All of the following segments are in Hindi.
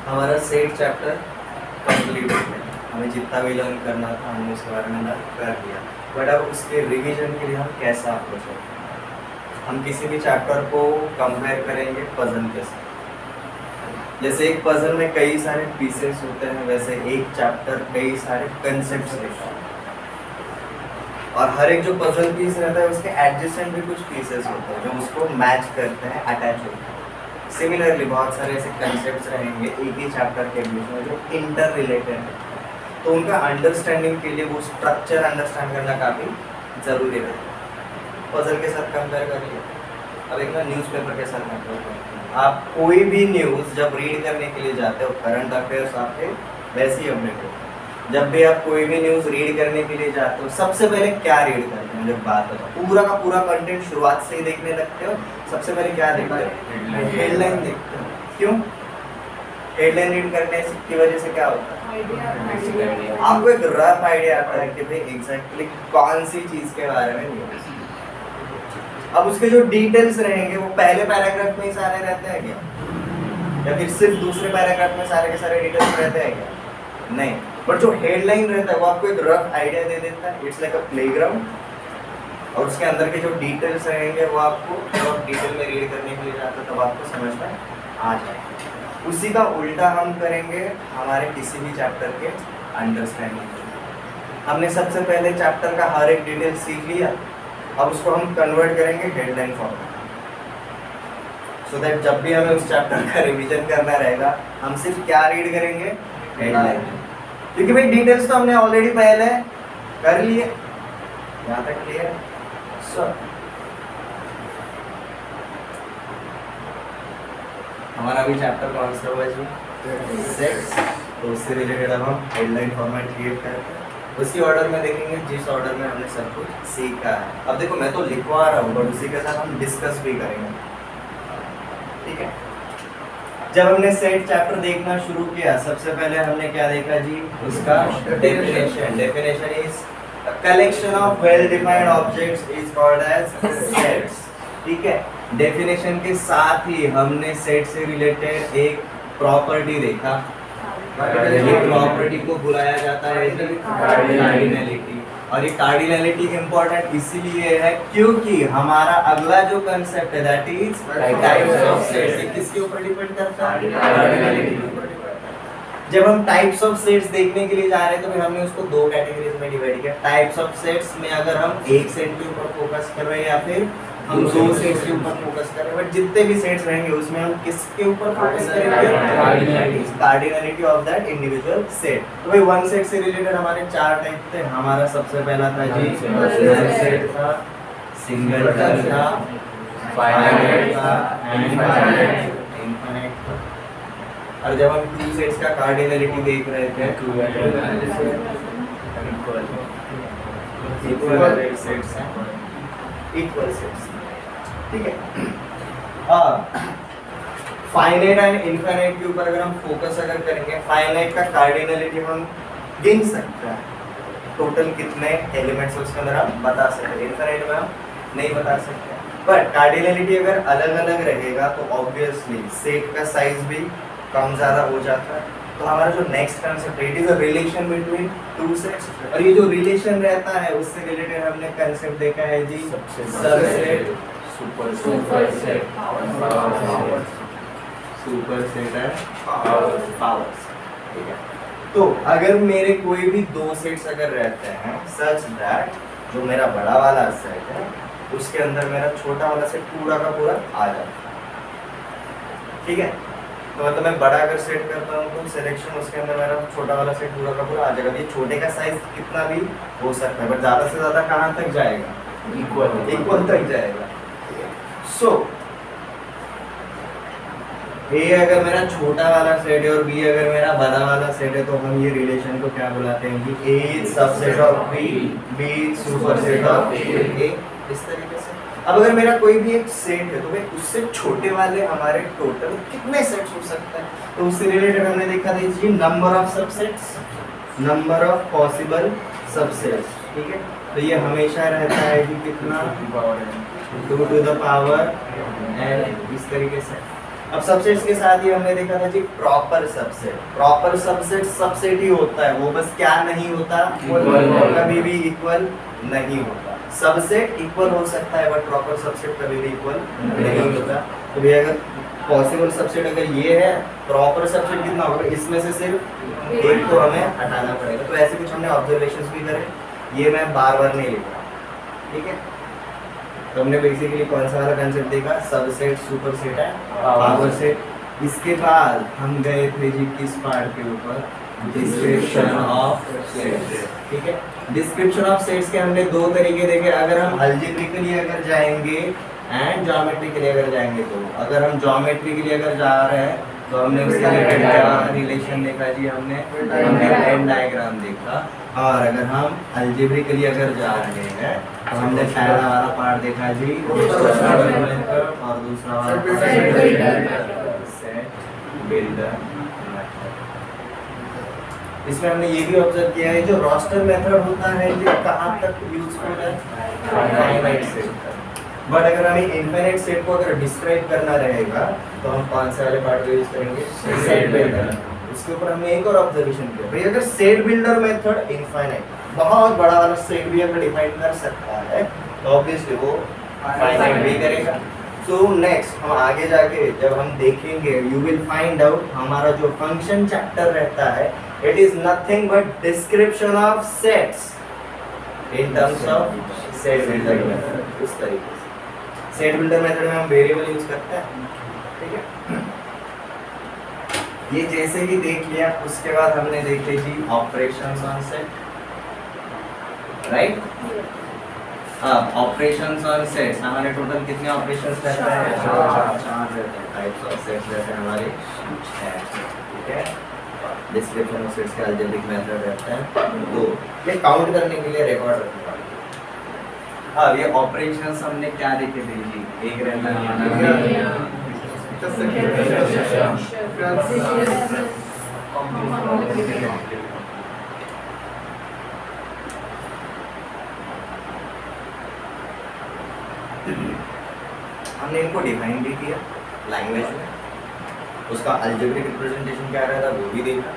हमारा सेट चैप्टर कंप्लीट हो गया। हमें जितना भी लर्न करना था हमने उसके बारे में लर्न कर लिया। बट अब उसके रिवीजन के लिए हम कैसा अप्रोच करते हैं? हम किसी भी चैप्टर को कंपेयर करेंगे पजल के साथ। जैसे एक पजल में कई सारे पीसेस होते हैं, वैसे एक चैप्टर कई सारे कंसेप्ट्स लेता है, और हर एक जो पजल पीस रहता है उसके एडजेसेंट भी कुछ पीसेस होते हैं जो उसको मैच करते हैं, अटैच होते हैं। सिमिलरली बहुत सारे ऐसे कंसेप्ट्स रहेंगे एक ही चैप्टर के बीच में जो इंटर रिलेटेड है, तो उनका अंडरस्टैंडिंग के लिए वो स्ट्रक्चर अंडरस्टैंड करना काफ़ी ज़रूरी रहता है। पजल के साथ कंपेयर करिए, अब एक ना न्यूज़पेपर के साथ कंपेयर करिए। आप कोई भी न्यूज़ जब रीड करने के लिए जाते हो, करंट अफेयर्स आपके वैसे ही अपडेट होते हैं। जब भी आप कोई भी न्यूज़ रीड करने के लिए जाते हो, सबसे पहले क्या रीड करते हो? जब बात बताओ, पूरा का पूरा कंटेंट शुरुआत से ही देखने लगते हो, सबसे पहले क्या देखते हो? हेडलाइन देखते हो। क्यों? हेडलाइन रीड करने की वजह से क्या होता है? आपको एक रफ आइडिया आता है कि भाई एग्जैक्टली कौन सी चीज़ के बारे में न्यूज़। अब उसके जो डिटेल्स रहेंगे वो पहले पैराग्राफ में ही सारे रहते हैं क्या, या फिर सिर्फ दूसरे पैराग्राफ में सारे के सारे डिटेल्स रहते हैं क्या? नहीं, बट जो हेडलाइन रहता है वो आपको एक रफ आइडिया दे देता है। इट्स लाइक अ प्लेग्राउंड, और उसके अंदर के जो डिटेल्स रहेंगे वो आपको जब आप डिटेल में रीड करने के लिए जाते हो तब आपको समझ में आ जाएगा। उसी का उल्टा हम करेंगे हमारे किसी भी चैप्टर के अंडरस्टैंडिंग के लिए। हमने सबसे पहले चैप्टर का हर एक डिटेल सीख लिया, अब उसको हम कन्वर्ट करेंगे हेडलाइन फॉर्मेट, सो दैट जब भी हमें उस चैप्टर का रिवीजन करना रहेगा हम सिर्फ क्या रीड करेंगे? हेडलाइन। क्योंकि भाई डिटेल्स तो हमने ऑलरेडी पहले कर लिए। यहाँ तक क्लियर? हमारा अभी चैप्टर कौन सा हुआ जी? सेट्स। तो उससे रिलेटेड अब हम हेडलाइन फॉर्मेट क्रिएट करते हैं। उसी ऑर्डर में देखेंगे जिस ऑर्डर में हमने सब कुछ सीखा है। अब देखो मैं तो लिखवा रहा हूँ, बट उसी के साथ हम डिस्कस भी करेंगे, ठीक है? जब हमने सेट चैप्टर देखना शुरू किया, सबसे पहले हमने क्या देखा जी? उसका definition. Definition is a collection of well defined objects is called as sets, ठीक है? डेफिनेशन के साथ ही हमने सेट से रिलेटेड एक प्रॉपर्टी देखा। ये प्रॉपर्टी को बुलाया जाता है कार्डिनैलिटी, और ये कार्डिनैलिटी इम्पोर्टेंट इसीलिए है क्योंकि हमारा अगला जो कंसेप्ट है that is types of sets. किसके ऊपर डिपेंड करता है? कार्डिनैलिटी। जब हम टाइप्स ऑफ सेट्स देखने के लिए जा रहे हैं तो फिर हमने उसको दो कैटेगरीज में डिवाइड किया। टाइप्स ऑफ सेट्स में अगर हम एक सेट के ऊपर फोकस कर रहे हैं या फिर हम दो सेट्स के ऊपर फोकस कर रहे हैं, बट जितने भी सेट्स रहेंगे उसमें हम किसके ऊपर फोकस करेंगे? Cardinality of that individual set. तो भाई वन सेट से रिलेटेड हमारे चार टाइप थे। हमारा सबसे पहला था जी नल सेट था, सिंगलटन था, फाइनाइट था, इनफाइनाइट था। और जब हम टू सेट्स का कार्डिनैलिटी देख रहे थे, इक्वल सेट्स हैं, इक्वल सेट्स, ठीक है? फाइनाइट एंड इनफाइनाइट के ऊपर अगर हम फोकस अगर करेंगे, फाइनाइट का कार्डिनैलिटी हम गिन सकते हैं, टोटल कितने एलिमेंट्स उसके अंदर हम बता सकते हैं। इनफाइनाइट में हम नहीं बता सकते, बट कार्डिनैलिटी अगर अलग अलग रहेगा तो ऑब्वियसली सेट का साइज भी कम ज़्यादा हो जाता है। तो हमारा जो नेक्स्ट कंसेप्ट है it is a relation between two sets, और ये जो रिलेशन रहता है उससे रिलेटेड हमने कंसेप्ट देखा है जी subset, super set, super set है, पावर्स, ठीक है? तो अगर मेरे कोई भी दो सेट्स अगर रहते हैं सच दैट जो मेरा बड़ा वाला सेट है उसके अंदर मेरा छोटा वाला सेट पूरा का पूरा आ जाता है, ठीक है? तो मतलब मैं बड़ा अगर सेट करता हूँ तो सिलेक्शन उसके अंदर मेरा छोटा वाला सेट पूरा का पूरा आ जाएगा। ये छोटे का साइज कितना भी हो सकता है, बट ज़्यादा से ज़्यादा कहाँ तक जाएगा? इक्वल तक जाएगा। सो ए अगर मेरा छोटा वाला सेट है और बी अगर मेरा बड़ा वाला सेट है, तो हम ये रिलेशन को क्या बुलाते हैं कि A is subset of B, B is super set of A, इस तरीके से। अब अगर मेरा कोई भी एक सेट है तो भाई उससे छोटे वाले हमारे टोटल कितने सेट्स हो सकते हैं? तो उससे रिलेटेड हमने देखा था जी number of subsets, number of possible subsets, ठीक है? तो ये हमेशा रहता है कि कितना 2 to the power n, इस तरीके से। अब सबसेट्स के साथ ही हमने देखा था जी proper subset. Proper subset subset ही होता है, वो बस क्या नहीं होता, कभी भी इक्वल नहीं होता। सबसेट इक्वल हो सकता है बट प्रॉपर सबसेट कभी भी इक्वल नहीं होता। तो भैया अगर पॉसिबल सबसेट अगर ये है, प्रॉपर सबसेट कितना होगा, इसमें से सिर्फ एक को हमें हटाना पड़ेगा। तो ऐसे कुछ हमने ऑब्जर्वेशंस भी करे, ये मैं बार बार नहीं लिख रहा, ठीक है। तो हमने बेसिकली कौन सा वाला कंसेप्ट देखा, सबसेट, सुपरसेट है, पावर सेट। इसके बाद हम गए थे जी किस पार्ट के ऊपर, डिस्क्रिप्शन ऑफ सेट्स, ठीक है। डिस्क्रिप्शन ऑफ सेट्स के हमने दो तरीके देखे, अगर हम अलजेब्रिकली अगर जाएंगे एंड ज्योमेट्रिकली अगर जाएंगे। तो अगर हम ज्योमेट्रिकली अगर जा रहे हैं तो हमने उसके रिलेटेड क्या रिलेशन देखा जी, हमने वेन डायग्राम देखा। और अगर हम अलजेब्रिकली अगर जा रहे हैं तो हमने पहला वाला पार्ट देखा जी और दूसरा वाला सेट बिल्डर। इसमें हमने ये भी ऑब्जर्व किया है जो रोस्टर मेथड होता है ये कहाँ तक यूजफुल है, फाइनाइट सेट तक। बट अगर हमें इनफाइनाइट सेट को अगर डिस्क्राइब करना रहेगा तो हम कौन से वाले पार्ट को यूज करेंगे, सेट बिल्डर। उसके ऊपर हमने एक और ऑब्जर्वेशन किया, भाई अगर सेट बिल्डर मेथड इनफाइनाइट बहुत बड़ा वाला सेट भी अगर डिफाइन कर सकता है तो ऑब्वियसली वो फाइनाइट भी करेगा। सो नेक्स्ट हम आगे जाके जब हम देखेंगे यू विल फाइंड आउट हमारा जो फंक्शन चैप्टर रहता है it is nothing but description of sets in terms of set builder method. उस तरीके से सेट बिल्डर मेथड में हम वेरिएबल यूज करते हैं, ठीक है। ये जैसे ही देख लिया उसके बाद हमने देखे जी ऑपरेशंस ऑन सेट, राइट। अब ऑपरेशंस ऑन सेट्स हमारे टोटल कितने ऑपरेशंस रहते हैं, चार रहते हैं। टाइप्स ऑफ सेट्स रहते हैं हमारे, ठीक है। डिस्क्रिप्शन ऑफ सेट्स के अलजेब्रिक मेथड रहते हैं दो, ये काउंट करने के लिए रिकॉर्ड रखने वाले। अब ये ऑपरेशंस हमने क्या देखे थे जी, एक रहता है हमारा हमने इनको डिफाइन भी किया लैंग्वेज में, उसका अलजेब्रिक रिप्रेजेंटेशन क्या रहता है वो भी देखा,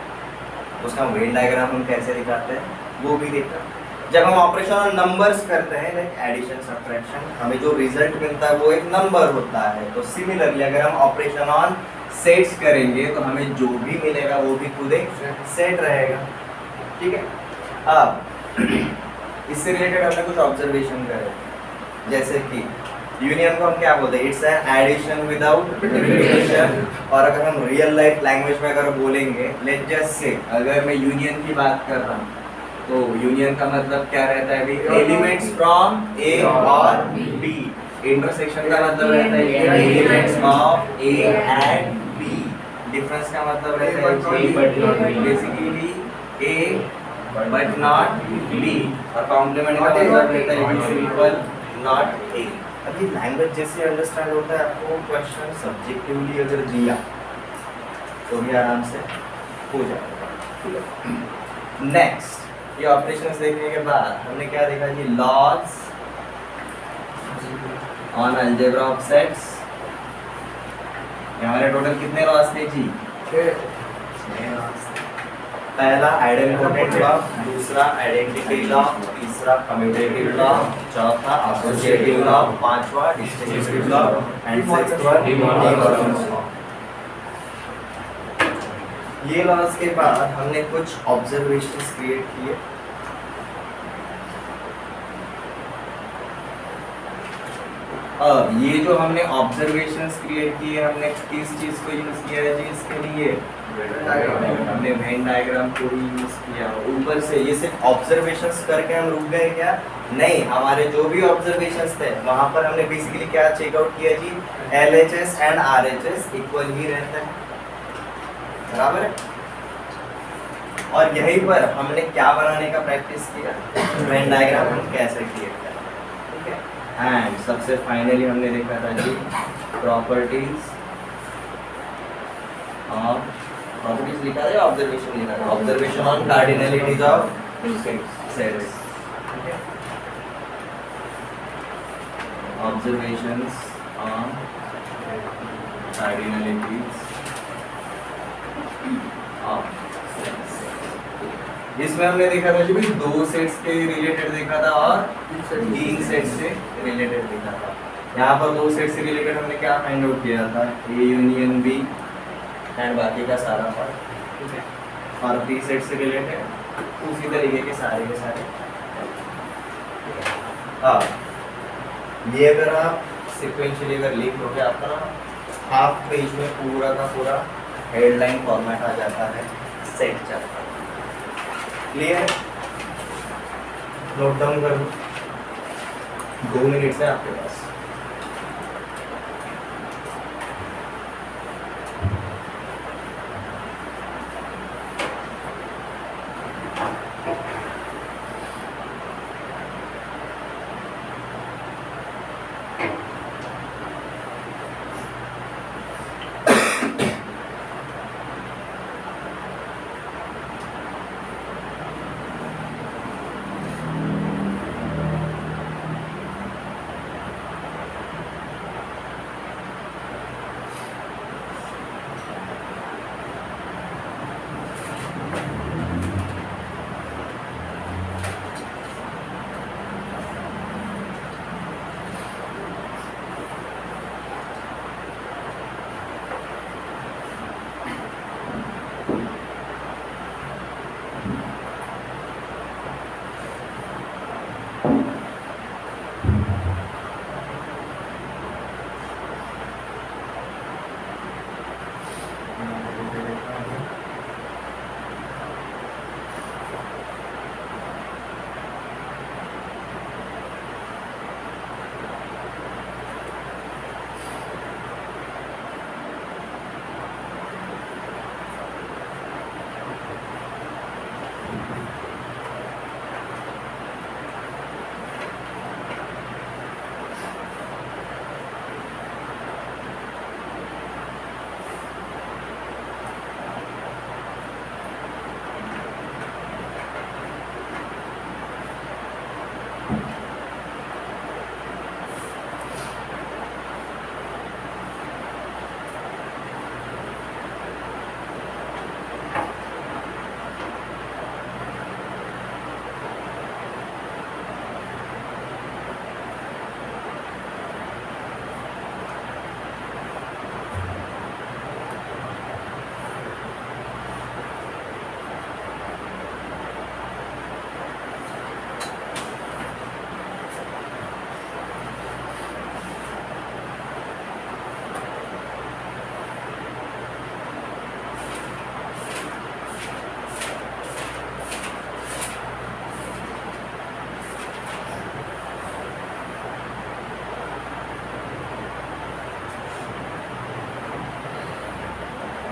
उसका वेन डायग्राम हम कैसे दिखाते हैं वो भी देखा। जब हम ऑपरेशन ऑन नंबर्स करते हैं लाइक एडिशन सब्ट्रैक्शन, हमें जो रिजल्ट मिलता है वो एक नंबर होता है। तो सिमिलरली अगर हम ऑपरेशन ऑन सेट्स करेंगे तो हमें जो भी मिलेगा वो भी खुद एक सेट रहेगा, ठीक है। अब इससे रिलेटेड हमने कुछ ऑब्जर्वेशन करे, जैसे कि यूनियन को हम क्या बोलते हैं, it's an addition without multiplication. और अगर हम रियल लाइफ लैंग्वेज में अगर बोलेंगे, लेट्स जस्ट से अगर मैं यूनियन की बात कर रहा हूँ तो यूनियन का मतलब क्या रहता है, एलिमेंट्स फ्रॉम ए और बी। इंटरसेक्शन का मतलब रहता है elements of A and B. Difference का मतलब रहता है basically A but not B. और कॉम्प्लीमेंट का मतलब रहता है बी सिंपल नॉट ए। अभी लैंग्वेज जैसे अंडरस्टैंड होता है आपको, क्वेश्चन सब्जेक्टिवली अगर दिया तो भी आराम से हो जाएगा। नेक्स्ट ये ऑपरेशंस देखने के बाद हमने क्या देखा जी, laws on algebra of sets. हमारे टोटल कितने लॉज थे जी, 6 लॉज। पहला आइडेंटिटी लॉ, दूसरा आइडेंटिटी लॉ, तीसरा कम्यूटेटिव लॉ, चौथा एसोसिएटिव लॉ, पांचवा distributive law and sixth De Morgan's law. ये लॉज के बाद हमने कुछ ऑब्जर्वेशंस क्रिएट किए। अब ये जो हमने ऑब्जर्वेशंस क्रिएट किए हमने किस चीज को यूज किया है जी इसके लिए, हमने वेन डायग्राम को ही यूज किया। ऊपर से ये सिर्फ ऑब्जर्वेशंस करके हम रुक गए क्या, नहीं, हमारे जो भी ऑब्जर्वेशंस थे वहां पर हमने बेसिकली क्या चेकआउट किया जी, LHS एंड RHS इक्वल ही रहते हैं, बराबर है। और यहीं पर हमने क्या बनाने का प्रैक्टिस किया, वेन डायग्राम हम कैसे क्रिएट करें, ठीक है। एंड सबसे फाइनली हमने देखा था जी प्रॉपर्टीज ऑफ, प्रॉपर्टीज लिखा था या ऑब्जर्वेशन लिखा था, observation on cardinalities of sets, observations on cardinalities इसमें हमने देखा था कि भाई 2 सेट्स के रिलेटेड देखा था और 3 सेट्स से रिलेटेड देखा था। यहाँ पर 2 सेट से रिलेटेड हमने क्या फाइंड आउट किया था, ए यूनियन बी एंड बाकी का सारा पार्ट, ठीक है। और 3 सेट से रिलेटेड उसी तरीके के सारे हाँ, ये अगर आप सिक्वेंशियली अगर लिख लोगे आपका हाफ पेज में पूरा का पूरा हेडलाइन फॉर्मेट आ जाता है set chapter. Clear? Note down कर लो, 2 मिनट है आपके पास।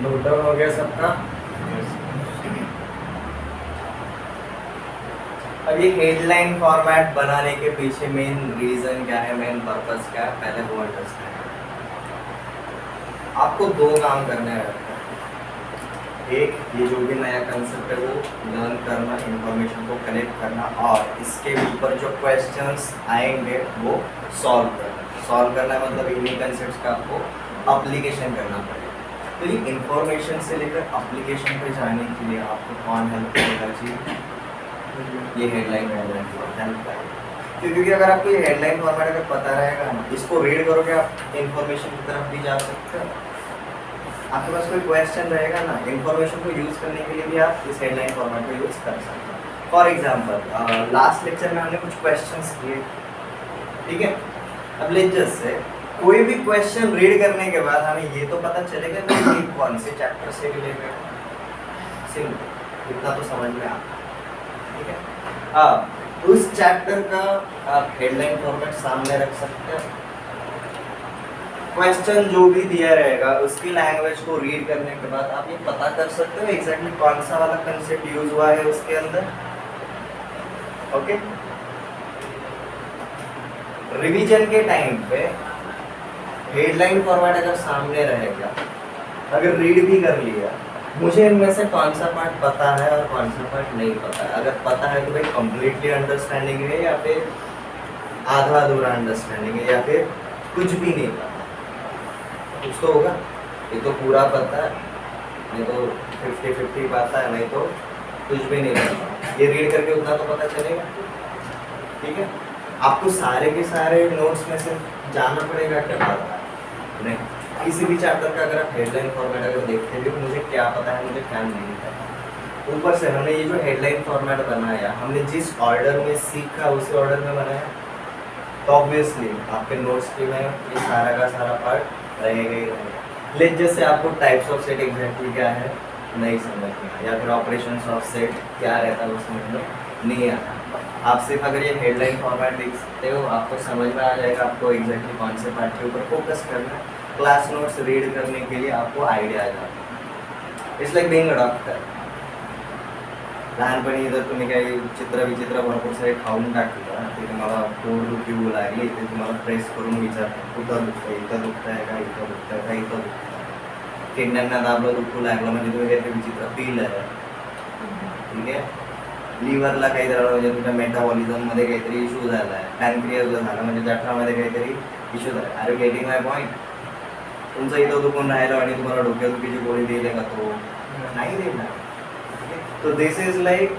नोट डाउन हो गया सबका? अब ये हेडलाइन फॉर्मेट बनाने के पीछे मेन रीजन क्या है, मेन पर्पस क्या है, पहले वो अंडरस्टैंड। आपको 2 काम करने रहते हैं, एक ये जो भी नया कंसेप्ट है वो लर्न करना, इंफॉर्मेशन को कलेक्ट करना, और इसके ऊपर जो क्वेश्चंस आएंगे वो सॉल्व करना मतलब इन्हीं कंसेप्ट्स का आपको अप्लीकेशन करना पड़ेगा। तो ये इंफॉर्मेशन से लेकर एप्लीकेशन पे जाने के लिए आपको कौन हेल्प करेगा जी? ये हेडलाइन हेल्प करेगा। क्योंकि अगर आपको ये हेडलाइन फॉर्मेट अगर पता रहेगा ना, इसको रीड करोगे आप इंफॉर्मेशन की तरफ भी जा सकते हो। आपके पास कोई क्वेश्चन रहेगा ना, इंफॉर्मेशन को यूज़ करने के लिए भी आप इस हेडलाइन फॉर्मेट को यूज़ कर सकते हो। फॉर एग्जाम्पल लास्ट लेक्चर में हमने कुछ क्वेश्चन किए, ठीक है। अब लेक्चर से कोई भी क्वेश्चन रीड करने के बाद हमें ये तो पता चलेगा कि ये कौन से चैप्टर से रिलेटेड है, सिंपल इतना तो समझ में आता है, ठीक है। उस चैप्टर का आप हेडलाइन फॉर्मेट सामने रख सकते हो। क्वेश्चन जो भी दिया रहेगा उसकी लैंग्वेज को रीड करने के बाद आप ये पता कर सकते हो एग्जैक्टली कौन सा वाला कंसेप्ट यूज हुआ है उसके अंदर, ओके। रिवीजन के टाइम पे हेडलाइन फॉर्मेट अगर सामने रहेगा, अगर रीड भी कर लिया, मुझे इनमें से कौन सा पार्ट पता है और कौन सा पार्ट नहीं पता है। अगर पता है तो भाई कंप्लीटली अंडरस्टैंडिंग है, या फिर आधा अधूरा अंडरस्टैंडिंग है, या फिर कुछ भी नहीं पता, कुछ तो होगा। ये तो पूरा पता है, नहीं तो 50-50 पता है, नहीं तो कुछ भी नहीं पता। ये रीड करके उतना तो पता चलेगा, ठीक है। आपको सारे के सारे नोट्स में से जानना पड़ेगा क्या पता है नहीं। किसी भी चैप्टर का अगर आप हेडलाइन फॉर्मेट अगर देखते हैं तो मुझे क्या पता है, मुझे क्या नहीं पता। ऊपर से हमने ये जो हेडलाइन फॉर्मेट बनाया, हमने जिस ऑर्डर में सीखा उसी ऑर्डर में बनाया, तो ऑब्वियसली आपके नोट्स के में ये सारा का सारा पार्ट रहेगा ही रहेगा। लेकिन जैसे आपको टाइप्स ऑफ सेट एग्जैक्टली क्या है नहीं समझ में आया, या फिर ऑपरेशंस ऑफ सेट क्या रहता है वो समझ में नहीं आता। आप सिर्फ अगर ये हेडलाइन फॉर्मेट देख सकते हो, आपको समझ में आ जाएगा आपको एग्जैक्टली कौन से पार्ट के ऊपर फोकस करना है। क्लास नोट्स रीड करने के लिए आपको आयडिया आ जाता। It's like being a doctor. लहानपणी जर तुम्ही काही चित्र विचित्र भरपूर सारे खाऊन टाकलं ते तुम्हाला पोट दुखी लागली, ते तुम्हाला प्रेस करून विचारतात कुठं दुखतं, इथं दुखतं आहे का, इथं दुखतं आहे का, इथं दुखतं आहे, किडण्यांना दाबलं दुखू लागलं म्हणजे तुम्ही काहीतरी विचित्र फील आहे, ठीक आहे। लिव्हरला काही झालं म्हणजे तुमच्या मेटाबॉलिझममध्ये काहीतरी इश्यू झाला आहे, पॅनक्रियाजला झालं म्हणजे जठरामध्ये काहीतरी इश्यू झाला आहे। Are you getting my point? तुमचं इथं दुखून राहिलं आणि तुम्हाला डोक्यादुखीची गोळी दिली का तो नाही देणार। तो this is like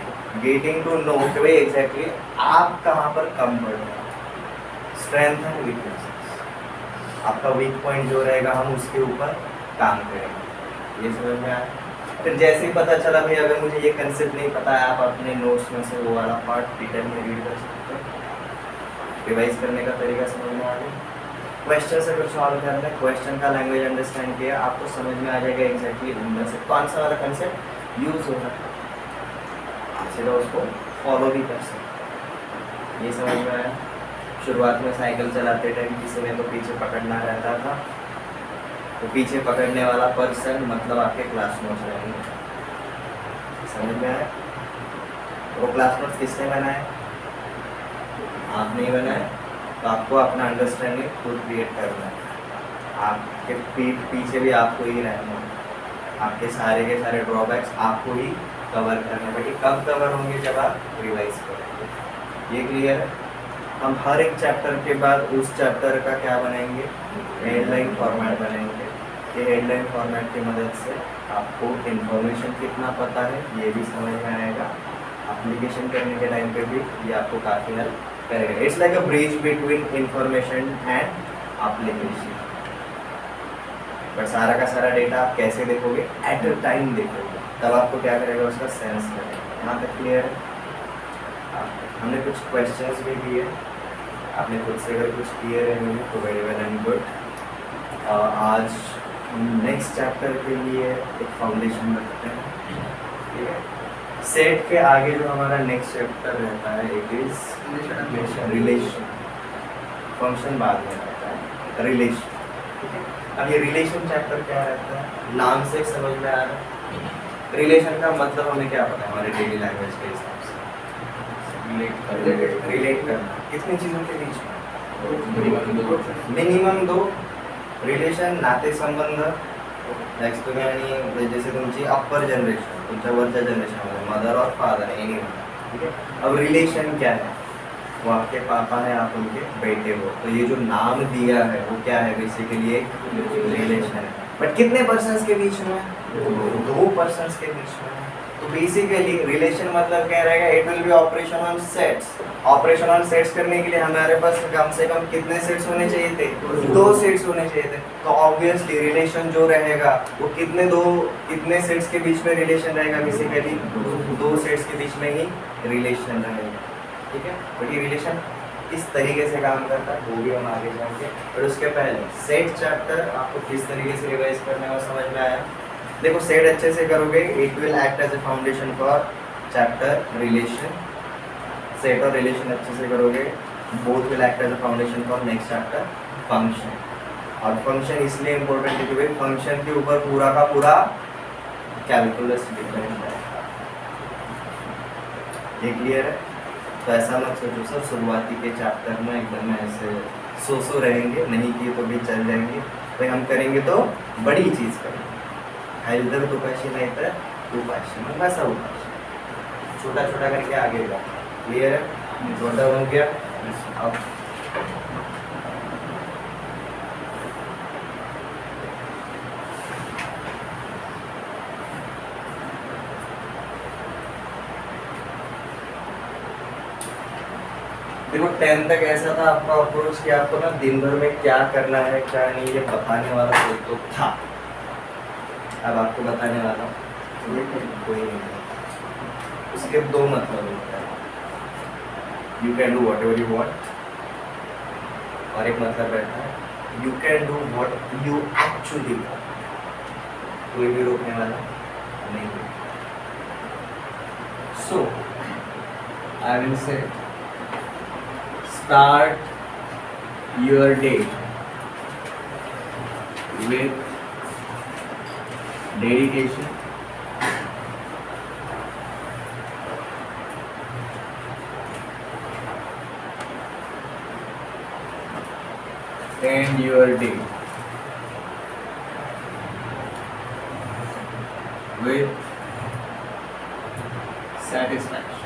getting to know कि भाई एग्जैक्टली आप कहाँ पर कम पड़ रहे हैं, स्ट्रेंथ एंड वीकनेसेस। आपका वीक पॉइंट जो रहेगा हम उसके ऊपर काम करेंगे। ये समझ में आया? फिर जैसे ही पता चला भाई अगर मुझे ये कंसेप्ट नहीं पता है, आप अपने नोट्स में से वो वाला पार्ट डिटेल में रीड कर सकते हो। रिवाइज करने का तरीका समझ में आ गया। क्वेश्चन अगर सॉल्व करना है, क्वेश्चन का लैंग्वेज अंडरस्टैंड किया, आपको समझ में आ जाएगा एग्जैक्टली उनमें से कौन सा वाला कंसेप्ट यूज हो रहा है, सीधा उसको फॉलो भी कर सकते। ये समझ में आया? शुरुआत में साइकिल चलाते टाइम किसी ने तो पीछे पकड़ना रहता था, तो पीछे पकड़ने वाला पर्सन मतलब आपके क्लास नोट्स रहेंगे। समझ में आया? वो क्लास नोट्स किसने बनाए? आपने ही बनाए। तो आपको अपना अंडरस्टैंडिंग खुद क्रिएट करना है। आपके पीछे भी आपको ही रहना है, आपके सारे के सारे ड्रॉबैक्स आपको ही कवर करने पड़ेंगे। कब कवर होंगे? जब आप रिवाइज करेंगे। ये क्लियर है? हम हर एक चैप्टर के बाद उस चैप्टर का क्या बनाएंगे? हेडलाइन फॉर्मेट बनाएंगे। ये हेडलाइन फॉर्मेट की मदद से आपको इन्फॉर्मेशन कितना पता है ये भी समझ में आएगा। एप्लीकेशन करने के टाइम पे भी ये आपको काफ़ी हेल्प करेगा। It's like a bridge between information and application. पर सारा का सारा डेटा आप कैसे देखोगे? एट अ टाइम देखोगे, तब आपको क्या करेगा? उसका सेंस करेगा। यहाँ तक क्लियर है? हमने कुछ क्वेश्चंस भी दिए, आपने खुद से अगर कुछ किए रहेंगे तो वेरी वेल एंड गुड। आज नेक्स्ट चैप्टर के लिए एक फाउंडेशन रखते हैं, ठीक है। सेट के आगे जो हमारा नेक्स्ट चैप्टर रहता है इट इज रिलेशन। फंक्शन बाद में रहता है, रिलेशन, ठीक है। अब ये रिलेशन चैप्टर क्या रहता है? नाम से समझ में आ रहा है। रिलेशन का मतलब हमें क्या पता है हमारे डेली लैंग्वेज के हिसाब से? रिलेट करना कितनी चीज़ों के बीच में? मिनिमम दो रिलेशन, नाते संबंध। नेक्स्ट तुम्ही आणि जैसे तुमची अप्पर जनरेशन, तुमच्या वरच्या जनरेशनमध्ये मदर और फादर एनी, ठीक है। अब रिलेशन क्या है? वो आपके पापा है, आप उनके बेटे हो, तो ये जो नाम दिया है वो क्या है? बेसिकली एक रिलेशन है। बट कितने पर्सन्स के बीच में? दो पर्सन्स के बीच में। तो बेसिकली रिलेशन मतलब क्या रहेगा? It will be operation on sets. Operation on sets करने के लिए हमारे पास कम से कम कितने सेट्स होने चाहिए थे? दो सेट्स होने चाहिए थे। तो ऑब्वियसली रिलेशन जो रहेगा वो कितने सेट्स के बीच में रिलेशन रहेगा? बेसिकली दो सेट्स के बीच में ही रिलेशन रहेगा, ठीक है। तो ये रिलेशन किस तरीके से काम करता है वो भी हम आगे जाएंगे। और उसके पहले सेट चैप्टर आपको किस तरीके से रिवाइज करने का समझ में आया? देखो, सेट अच्छे से करोगे it will act as a foundation for chapter relation. Set और रिलेशन अच्छे से करोगे, both will act as a foundation for next chapter function. और फंक्शन इसलिए इम्पोर्टेंट है क्योंकि फंक्शन के ऊपर पूरा का पूरा कैलकुलस डिपेंड है। ये क्लियर है? तो ऐसा मत सोचो सर शुरुआती के चैप्टर में एकदम ऐसे सो रहेंगे, नहीं किए तो भी चल जाएंगे। तो हम करेंगे तो बड़ी चीज़ करेंगे। इधर तो पैसे नहीं था तो पैसे में वैसा होगा, छोटा छोटा करके आगे जा। क्लियर है? छोटा बन गया। अब देखो 10 तक ऐसा था आपका अप्रोच कि आपको ना दिन भर में क्या करना है क्या नहीं ये बताने वाला कोई तो था। अब आपको बताने वाला कोई नहीं है। उसके दो मतलब होता है, you can do whatever you want, और एक मतलब रहता है you can do what you actually want. कोई भी रोकने वाला नहीं है। So I will say start your day with dedication, end your day with satisfaction.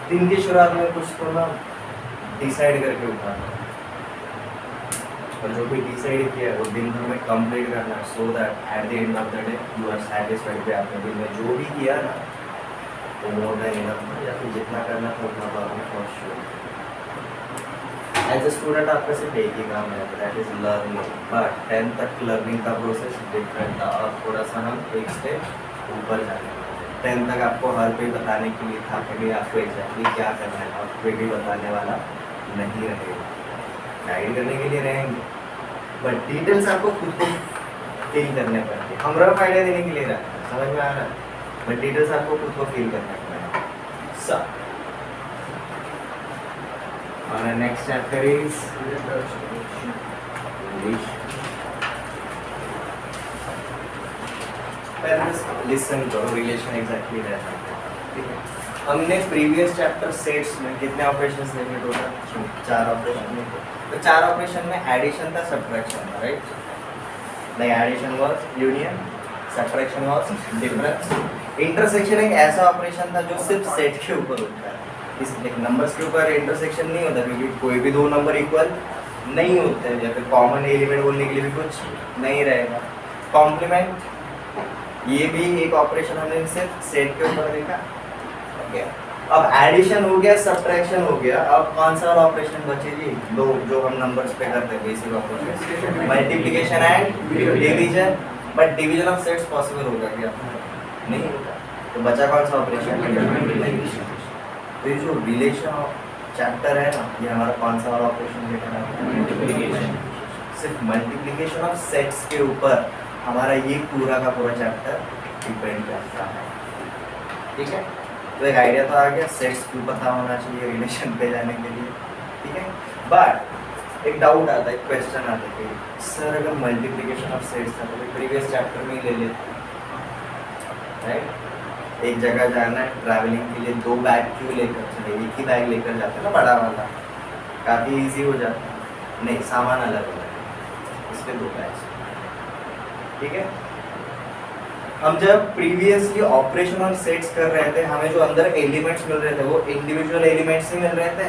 दिन की शुरुआत में कुछ तो ना डिसाइड करके उठाना, और जो भी डिसाइड किया है वो दिन भर में कंप्लीट करना है, so that at the end of the day you are satisfied कि आपने दिन में जो भी किया ना वो मोर देन इनफ था, या फिर जितना करना था उतना तो आपने for sure. As a student आपका सिर्फ एक ही काम है, दैट इज लर्निंग। बट 10 तक लर्निंग का प्रोसेस डिफरेंट था, और थोड़ा सा हम एक स्टेप ऊपर जाने वाले। 10 तक आपको हर कोई बताने के लिए था कि आपको एग्जैक्टली क्या करना है, और कोई भी बताने वाला नहीं रहेगा, गाइड करने के लिए रहेंगे, बट डिटेल्स आपको खुद को फील करने पड़ेंगे। हम रफ आइडिया देने के लिए रहते हैं, समझ में आ रहा है, बट डिटेल्स आपको खुद को फील करना पड़ेगा। सो और next chapter is English. Listen करो, रिलेशन एग्जैक्टली रहता है, ठीक है। हमने प्रीवियस चैप्टर सेट्स में कितने ऑपरेशंस देखे टोटल? 4 ऑपरेशन। तो 4 ऑपरेशन में एडिशन था, सब्ट्रैक्शन था, right? The addition was union, subtraction was difference, intersection एक ऐसा ऑपरेशन था जो सिर्फ सेट के ऊपर होता है। इस नंबर्स के ऊपर इंटरसेक्शन नहीं होता, क्योंकि कोई भी दो नंबर इक्वल नहीं होते हैं, या फिर कॉमन एलिमेंट बोलने के लिए भी कुछ नहीं रहेगा। कॉम्प्लीमेंट, ये भी एक ऑपरेशन हमने सिर्फ सेट के ऊपर देखा, ओके। अब एडिशन हो गया, सब्ट्रैक्शन हो गया, अब कौन सा वाला ऑपरेशन बचे जी? दो जो हम नंबर्स पे करते हैं, basic operation, multiplication and division. But division of sets possible होगा क्या? नहीं होगा। तो बचा कौन सा ऑपरेशन? तो ये जो रिलेशन चैप्टर है ना, ये हमारा कौन सा वाला ऑपरेशन देखा है? मल्टीप्लिकेशन। सिर्फ मल्टीप्लिकेशन ऑफ सेट्स के ऊपर हमारा ये पूरा का पूरा चैप्टर डिपेंड करता है, ठीक है। तो एक आइडिया तो आ गया, सेट्स क्यों पता होना चाहिए रिलेशन पे जाने के लिए, ठीक है। बट एक डाउट आता है, क्वेश्चन आता है कि सर अगर मल्टीप्लिकेशन ऑफ सेट्स था तो प्रीवियस चैप्टर में ही ले लेते, राइट? एक जगह जाना है ट्रैवलिंग के लिए, 2 बैग क्यों लेकर चले? एक ही बैग लेकर जाते हैं ना, बड़ा वाला, काफ़ी इजी हो जाता है। नहीं, सामान अलग अलग है, इसलिए 2 बैग, ठीक है। हम जब प्रीवियसली ऑपरेशन ऑन सेट्स कर रहे थे, हमें जो अंदर एलिमेंट्स मिल रहे थे वो इंडिविजुअल एलिमेंट्स ही मिल रहे थे,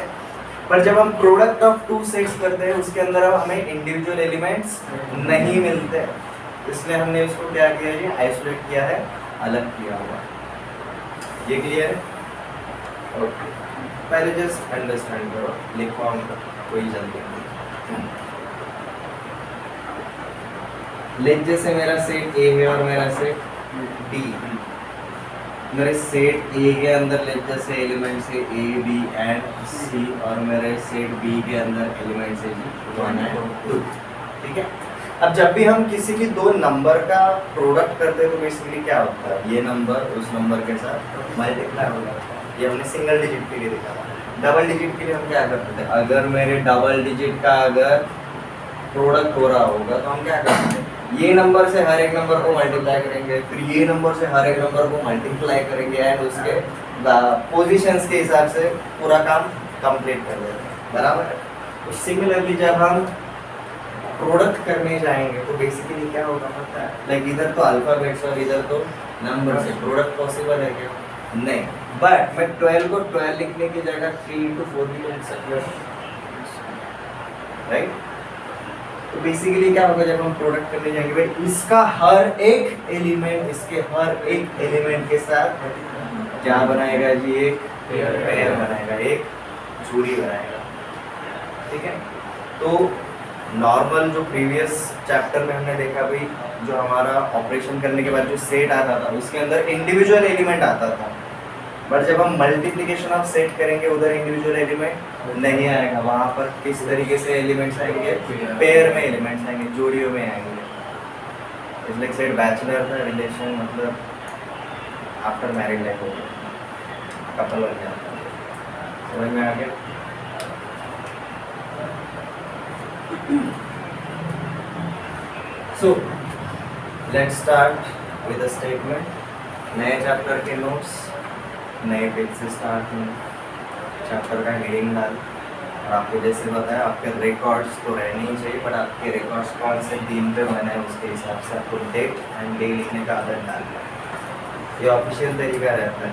पर जब हम प्रोडक्ट ऑफ 2 सेट्स करते हैं उसके अंदर अब हमें इंडिविजुअल एलिमेंट्स नहीं मिलते, इसलिए हमने उसको क्या किया जी? आइसोलेट किया है, अलग किया हुआ। ये क्लियर है? ओके, पहले जस्ट अंडरस्टैंड करो, लिखो, हम कोई जल्दी नहीं। लेट जैसे मेरा सेट ए है और मेरा सेट डी, मेरे सेट ए के अंदर लेट जैसे एलिमेंट्स है ए बी एंड सी, और मेरे सेट बी के अंदर एलिमेंट्स है 1 एंड 2, ठीक है। अब जब भी हम किसी भी 2 नंबर का प्रोडक्ट करते हैं तो बेसिकली क्या होता है? ये नंबर उस नंबर के साथ मल्टीप्लाई हो जाता है। ये हमने सिंगल डिजिट के लिए देखा था। डबल डिजिट के लिए हम क्या करते थे? अगर मेरे डबल डिजिट का अगर प्रोडक्ट हो रहा होगा तो हम क्या करते हैं? ये नंबर से हर एक नंबर को मल्टीप्लाई करेंगे, फिर ये नंबर से हर एक नंबर को मल्टीप्लाई करेंगे, एंड उसके पोजीशंस के हिसाब से पूरा काम कंप्लीट कर देते हैं, बराबर है। तो सिमिलरली जब हम प्रोडक्ट करने जाएंगे तो बेसिकली क्या होगा पता है? लाइक इधर तो अल्फाबेट्स और इधर तो नंबर से प्रोडक्ट पॉसिबल है क्या? नहीं। बट मैं 12 को 12 लिखने की जगह 3 into 4 भी लिख सकता हूँ, राइट? तो बेसिकली क्या होगा जब हम प्रोडक्ट करने जाएंगे? भाई इसका हर एक एलिमेंट इसके हर एक एलिमेंट के साथ क्या बनाएगा जी? एक पेयर बनाएगा, एक जोड़ी बनाएगा। ठीक है, तो नॉर्मल जो प्रीवियस चैप्टर में हमने देखा भाई, जो हमारा ऑपरेशन करने के बाद जो सेट आता था उसके अंदर इंडिविजुअल एलिमेंट आता था, बट जब हम मल्टीप्लिकेशन ऑफ सेट करेंगे उधर इंडिविजुअल एलिमेंट नहीं आएगा। वहाँ पर किस तरीके से एलिमेंट्स आएंगे? पेयर में एलिमेंट्स आएंगे, जोड़ियों में आएंगे। इसलिए सेट बैचलर था, रिलेशन मतलब आफ्टर मैरिड लाइफ हो गया, कपल बन जाता है। समझ में आ गया? So let's start with a statement. नए चैप्टर के नोट्स नए पेज से स्टार्ट होंगे। चैप्टर का हेडिंग डाल, और आपको जैसे बताया आपके रिकॉर्ड्स तो रहने ही चाहिए, बट आपके रिकॉर्ड्स कौन से दिन पे बने हैं उसके हिसाब से आपको डेट एंड डे लिखने का आदत डालना है। ये ऑफिशियल तरीका रहता है,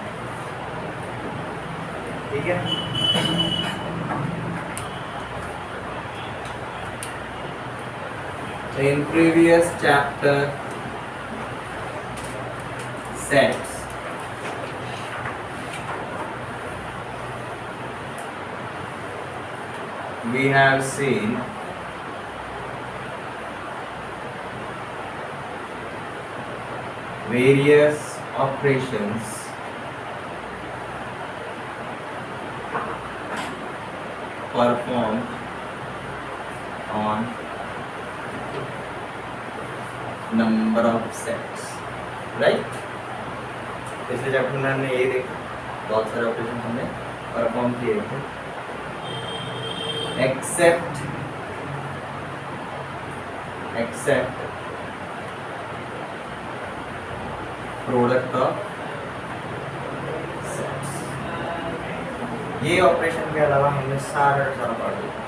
ठीक है। So in previous chapter sets, we have seen various operations performed on number of sets, right? पिछले चैप्टर में हमने ये देखा, बहुत सारे ऑपरेशन हमने परफॉर्म किए थे, except प्रोडक्ट ऑफ सेट्स। ये ऑपरेशन के अलावा हमने सारा पढ़ लिया।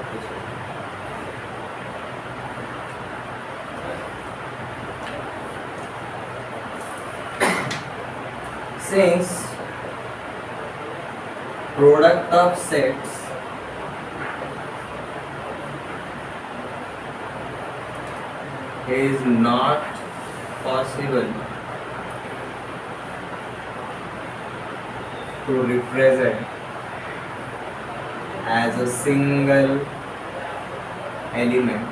Since product of sets is not possible to represent as a single element,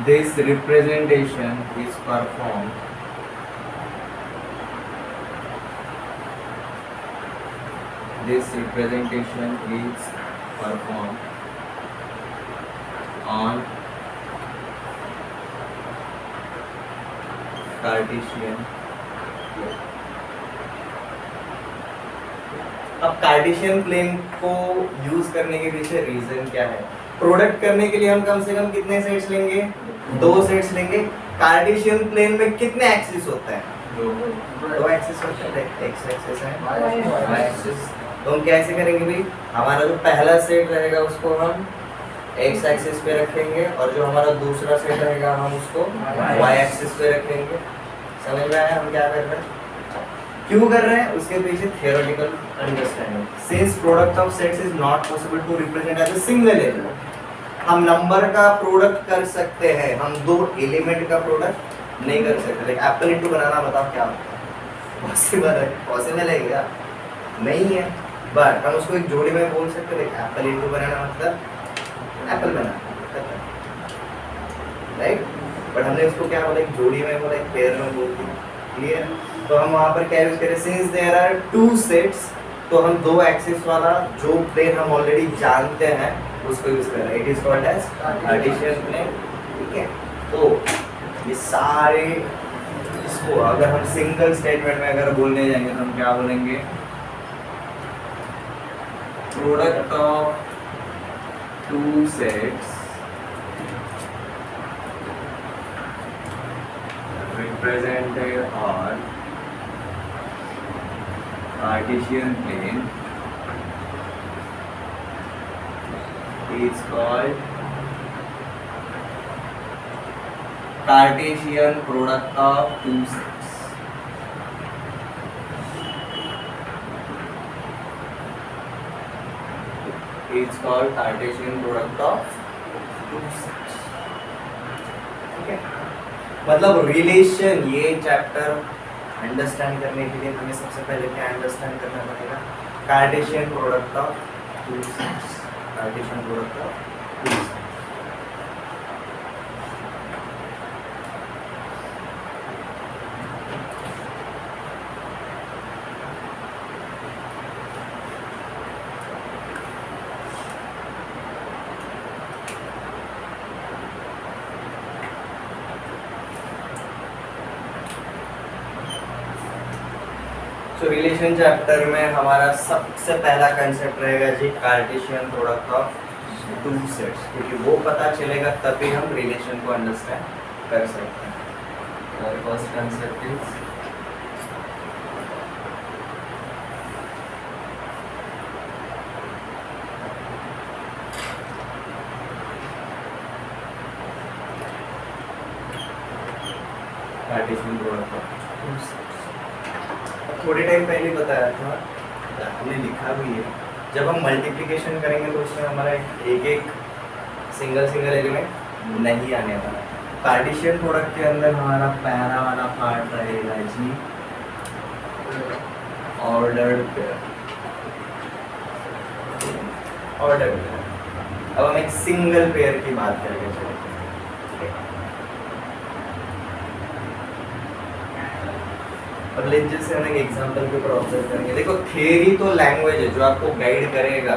this representation is performed on Cartesian plane. अब कार्टेशियन प्लेन को यूज करने के पीछे रीजन क्या है? प्रोडक्ट करने के लिए हम कम से कम कितने सेट्स लेंगे? 2 सेट्स लेंगे। कार्टेशियन प्लेन में कितने एक्सिस होते हैं? 2 एक्सिस होते हैं, एक्स एक्सिस है, वाई एक्सिस। तो हम कैसे करेंगे भाई? हमारा जो पहला सेट रहेगा उसको हम एक्स एक्सिस पे रखेंगे, और जो हमारा दूसरा सेट रहेगा हम उसको वाई एक्सिस पे रखेंगे। समझ में आया हम क्या कर रहे हैं, क्यों कर रहे हैं? उसके पीछे theoretical understanding. Since product of sets is not possible to represent as a single element, हम नंबर का प्रोडक्ट कर सकते हैं, हम 2 एलिमेंट का प्रोडक्ट नहीं कर सकते। लाइक एप्पल इंटू बनाना, बताओ क्या होता है? पॉसिबल है? पॉसिबल है क्या? नहीं है, बट हम उसको एक जोड़ी में बोल सकते हैं। एप्पल इंटू बनाना मतलब एप्पल बनाना, राइट? बट हमने उसको क्या बोला? एक जोड़ी में बोला, एक पेयर में बोल दिया। क्लियर? तो हम वहाँ पर क्या यूज करें? सिंस देयर आर 2 सेट्स, तो हम 2 एक्सिस वाला जो प्लेन हम ऑलरेडी जानते हैं उसको यूज कर रहे हैं। It is called as Cartesian plane. ठीक है, तो ये सारे, इसको अगर हम सिंगल स्टेटमेंट में अगर बोलने जाएंगे तो हम क्या बोलेंगे? Product of 2 sets represented on Cartesian plane is called Cartesian product of 2 sets. is called Cartesian product of two sets. ठीक है, मतलब रिलेशन, ये चैप्टर अंडरस्टैंड करने के लिए हमें सबसे पहले क्या अंडरस्टैंड करना पड़ेगा? Cartesian product of two sets, Cartesian product of two sets. तो रिलेशन चैप्टर में हमारा सबसे पहला कंसेप्ट रहेगा जी Cartesian product of two sets, क्योंकि वो पता चलेगा तभी हम रिलेशन को अंडरस्टैंड कर सकते हैं. और first concept is Cartesian product of two sets. थोड़े टाइम पहले बताया था, हमने लिखा भी है, जब हम मल्टीप्लिकेशन करेंगे तो उसमें हमारा एक एक सिंगल एलिमेंट नहीं आने वाला. कार्टेशियन प्रोडक्ट के अंदर हमारा पहला वाला पार्ट रहेगा जी ऑर्डर्ड पेयर. Ordered pair. अब हम एक सिंगल पेयर की बात करेंगे. चलो अब जैसे हम एक एग्जांपल के ऊपर ऑब्जर्व करेंगे. देखो थियरी तो लैंग्वेज है जो आपको गाइड करेगा,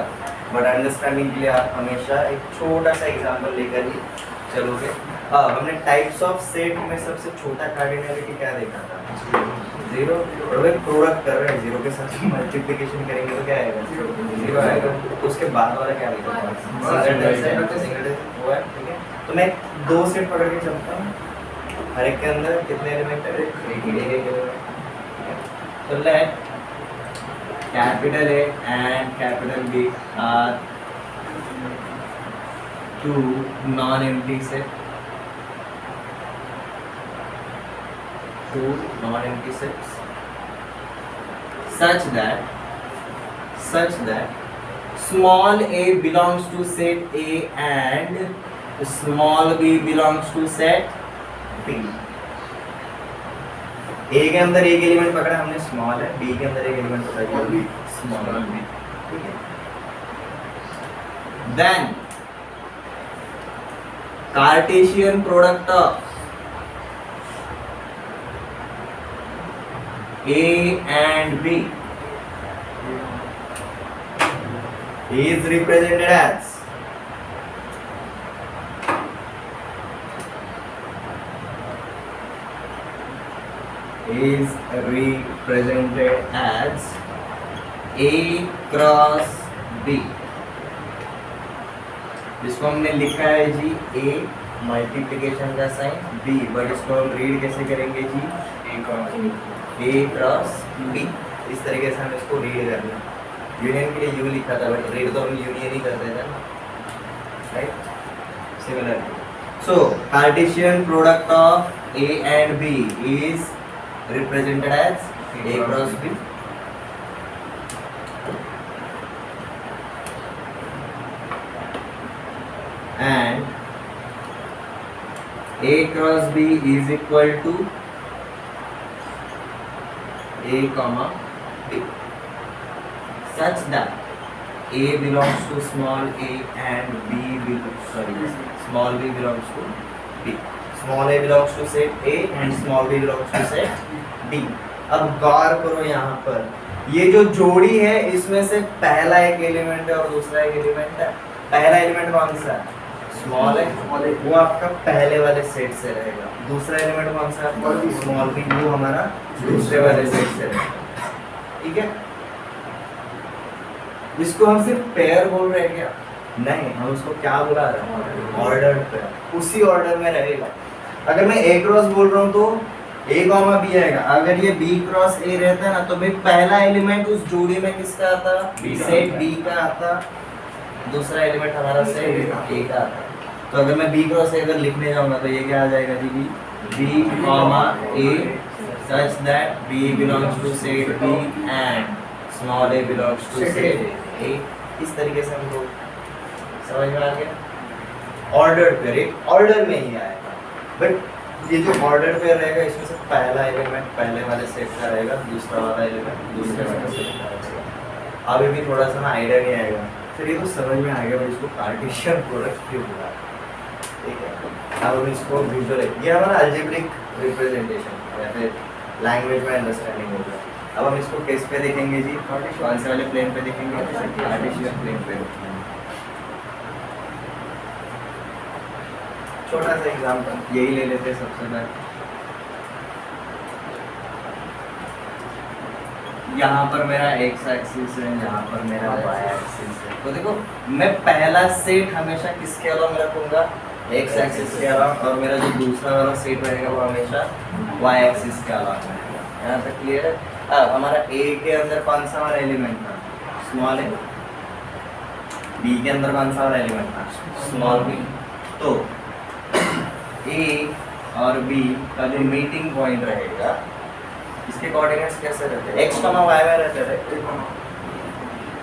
बट अंडरस्टैंडिंग के लिए आप हमेशा एक छोटा सा एग्जांपल लेकर ही चलोगे. हमने टाइप्स ऑफ सेट में सबसे छोटा कार्डिनलिटी क्या देखा था? जीरो. और वे प्रोडक्ट कर रहे हैं जीरो के साथ मल्टीप्लिकेशन करेंगे तो क्या आएगा? जीरो आएगा. उसके बाद वाला क्या देखा था? सिंगल हुआ. ठीक है, तो मैं दो सेट पकड़ के चलता हूँ, हर एक के अंदर कितने एलिमेंट है? एक element. So let capital A and capital B are two non-empty sets. Two non-empty sets such that small a belongs to set A and small b belongs to set B. ए के अंदर एक एलिमेंट पकड़ा हमने स्मॉल है, बी के अंदर एक एलिमेंट पकड़ा बी स्मॉल है. ठीक है, then Cartesian product of A and B is represented as A cross B. इसको हमने लिखा है जी A मल्टीप्लिकेशन का साइन, B, बट इसको हम रीड कैसे करेंगे जी? A cross B. इस तरीके से हम इसको रीड करना. यूनियन के लिए यू लिखा था, बट रीड तो हम यूनियन ही करते थे ना, right? Similar. So Cartesian product of A and B is represented as A cross B. And A cross B is equal to A comma B, such that A belongs to small a and small b belongs to B. Small a belongs to set A and small b belongs to set B. अब गौर करो यहाँ पर, ये जो जोड़ी है इसमें से पहला एक एलिमेंट है और दूसरा एक एलिमेंट है. पहला एलिमेंट कौन सा है? स्मॉल है, वो आपका पहले वाले सेट से रहेगा. दूसरा एलिमेंट कौन सा है आपका? स्मॉल बी, वो हमारा दूसरे वाले सेट से रहेगा. ठीक है, इसको हम सिर्फ पेयर बोल रहे हैं क्या? नहीं, हम उसको क्या बुला रहे हैं? Ordered pair. उसी ऑर्डर में रहेगा. अगर मैं ए क्रॉस बोल रहा हूँ तो ए कॉमा बी आएगा. अगर ये बी क्रॉस ए रहता है ना, तो भाई पहला एलिमेंट उस जोड़ी में किसका आता? सेट बी का आता. दूसरा एलिमेंट हमारा सेट ए का आता. तो अगर मैं बी क्रॉस ए अगर लिखने जाऊंगा तो ये क्या आ जाएगा जी? B comma A such that B belongs to set B and small A belongs to set A. इस तरीके से हम लोग समझ में आ गया? ऑर्डर पेयर एक ऑर्डर में ही आएगा, बट ये जो ऑर्डर पेयर रहेगा इसमें से पहला एलिमेंट पहले वाले सेट का रहेगा, दूसरा वाला एलिमेंट दूसरे वाले सेट का रहेगा। अभी भी थोड़ा सा ना आइडिया नहीं आएगा, फिर ये तो समझ में आएगा भाई इसको कार्टेशियन प्रोडक्ट क्यों बोला, ठीक है? अब हम इसको विजुअल, ये हमारा अलजेब्रिक रिप्रेजेंटेशन या फिर लैंग्वेज में अंडरस्टैंडिंग हो गया। अब हम इसको किस पे देखेंगे जी? कौन से वाले प्लेन पे देखेंगे? कार्टेशियन प्लेन पे। छोटा सा एग्जांपल यही ले लेते हैं सबसे पहले। यहाँ पर मेरा एक्स एक्सिस है, यहाँ पर मेरा वाई एक्सिस है। तो देखो मैं पहला सेट हमेशा किसके अलावा रखूंगा? एक्स एक्सिस के अलावा, और मेरा जो दूसरा वाला सेट रहेगा वो हमेशा वाई एक्सिस के अलावा रहेगा। यहाँ तक क्लियर है? अब हमारा ए के अंदर कौन सा वाला एलिमेंट था? स्मॉल ए। बी के अंदर कौन सा वाला एलिमेंट था? Small B. तो ए और बी का जो मीटिंग पॉइंट रहेगा इसके कोऑर्डिनेट्स कैसे रहते हैं? एक्स कॉमा वाई में रहते हैं।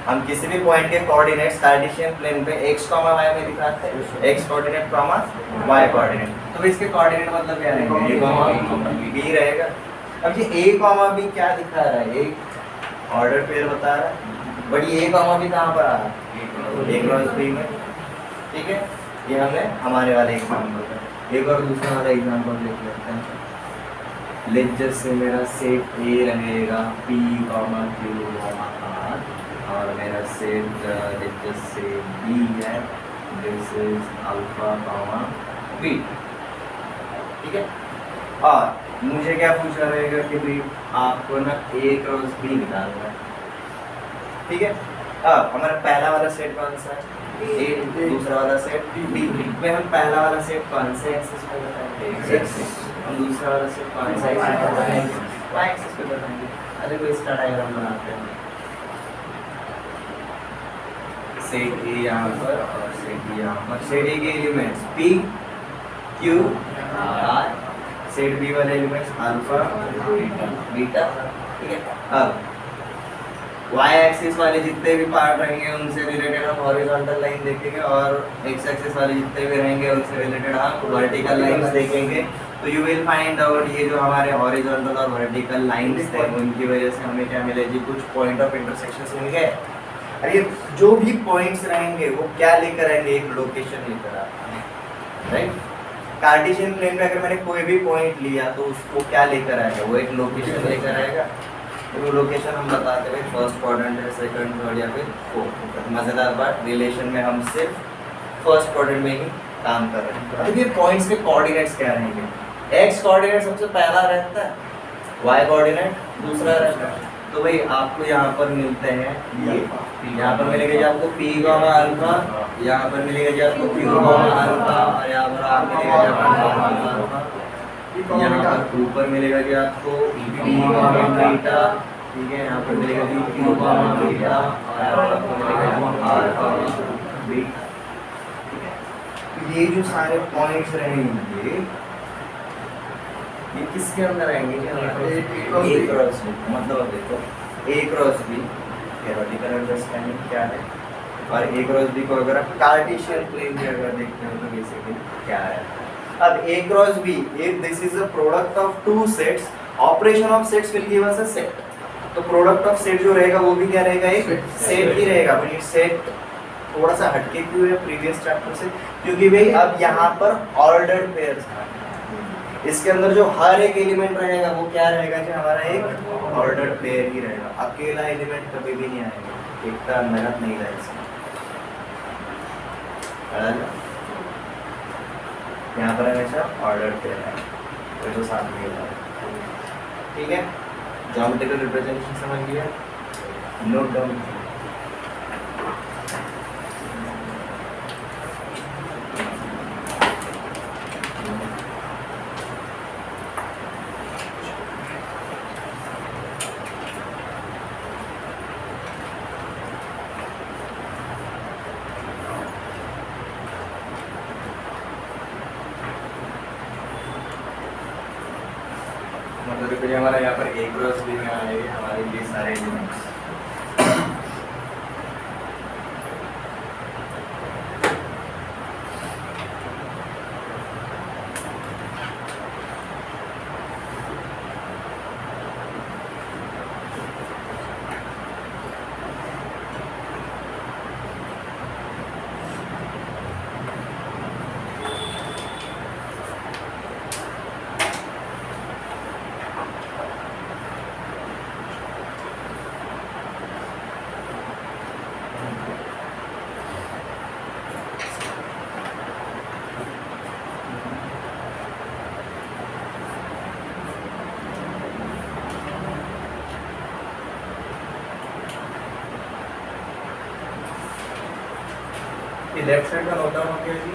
हम किसी भी पॉइंट के कोऑर्डिनेट्स कार्टेशियन प्लेन पे एक्स कॉमा वाई में दिखाते हैं, X coordinate comma Y coordinate. तो इसके कोऑर्डिनेट मतलब क्या रहेंगे? ए कॉमा बी रहेगा। अब ये ए कॉमा बी क्या दिखा रहा है? एक ऑर्डर पेयर बता रहा है, बट ये ए कॉमा बी कहाँ पर आ रहा है? ए क्रॉस बी में, ठीक है? ये हमने हमारे वाले एग्जाम्पल का। एक और दूसरा वाला एग्जाम्पल देख लेते हैं। लेट जस्ट से मेरा सेट ए रहेगा P, Q, R और मेरा set let just say B है, दिस इज अल्फा, B, ठीक है? और मुझे क्या पूछा रहेगा कि भाई आपको ना A क्रॉस B निकालना है, ठीक है? अब हमारा पहला वाला सेट कौन सा है? A, दूसरा वाला सेट B में हम पहला वाला सेट कौन से एक्सिस पे बताएंगे? X axis. हम दूसरा वाला सेट कौन सा एक्सिस पे बताएंगे? Y एक्सिस पे बताएंगे। अरे कोई इसका डायग्राम बनाते हैं। सेट A यहाँ पर और सेट B यहाँ पर। सेट A के elements P, Q, R, set B वाले एलिमेंट्स अल्फा, बीटा, ठीक है? अब y एक्सिस वाले जितने भी पार्ट रहेंगे उनसे रिलेटेड हम हॉरिजॉन्टल लाइन देखेंगे, और x एक्सिस वाले जितने भी रहेंगे उनसे रिलेटेड हम वर्टिकल लाइंस देखेंगे। तो यू विल फाइंड आउट ये जो हमारे हॉरिजॉन्टल और वर्टिकल लाइंस थे उनकी वजह से हमें क्या मिले जी? कुछ पॉइंट ऑफ इंटरसेक्शंस मिल गए। अरे जो भी पॉइंट्स रहेंगे वो क्या लेकर आएंगे? एक लोकेशन लेकर आते हैं, राइट? कार्टेशियन प्लेन में अगर मैंने कोई भी पॉइंट लिया तो उसको क्या लेकर आएगा? वो एक लोकेशन लेकर आएगा। तो वो लोकेशन हम बताते हैं फर्स्ट क्वाड्रेंट है, सेकंड, थर्ड या फिर फोर्थ। मज़ेदार बात, रिलेशन में हम सिर्फ फर्स्ट क्वाड्रेंट में ही काम कर रहे हैं। देखिए पॉइंट्स के कोऑर्डिनेट्स क्या रहेंगे? एक्स कोऑर्डिनेट सबसे पहला रहता है, वाई कोऑर्डिनेट दूसरा रहता है। तो भाई आपको यहाँ पर मिलते हैं ये, यहाँ पर मिलेगा जी आपको P कॉमा अल्फा, यहाँ पर मिलेगा जी आपको Q कॉमा अल्फा, और यहाँ पर आप मिलेगा जी आपको अल्फा, यहाँ पर ऊपर मिलेगा जी आपको P कॉमा बीटा, ठीक है? यहाँ पर मिलेगा जी Q कॉमा बीटा, और यहाँ पर आपको मिलेगा जी R कॉमा बीटा, ठीक है? तो ये जो सारे पॉइंट्स रहेंगे ये किसके अंदर आएंगे? ए क्रॉस बी। मतलब देखो ए क्रॉस बी थ्योरेटिकल अंडरस्टैंडिंग क्या है, और ए क्रॉस बी को अगर आप कार्टेशियन प्लेन में अगर देखते हो तो बेसिकली क्या है? अब A cross B, if this is a product of two sets, operation of sets will give us a set. तो प्रोडक्ट ऑफ सेट जो रहेगा वो भी क्या रहेगा? एक सेट ही रहेगा। बट ये सेट थोड़ा सा हटके क्यों है प्रीवियस चैप्टर से? क्योंकि भाई अब यहाँ पर ऑर्डर्ड पेयर्स है, इसके अंदर जो हर एक एलिमेंट रहेगा वो क्या रहेगा कि हमारा एक ऑर्डर्ड पेयर ही रहेगा। अकेला एलिमेंट कभी भी नहीं आएगा, इतना मेहनत नहीं रहेगा इसमें। यहाँ पर हमेशा ऑर्डर्ड पेयर है तो साथ में है, ठीक है? ज्योमेट्रिकल रिप्रेजेंटेशन समझ लिया? Note down. मतलब कि हमारा यहाँ पर ए क्रॉस बी में आएंगे हमारे ये सारे एलिमेंट्स। आपकी लेफ्ट साइड का नोट डाउन हो गया जी।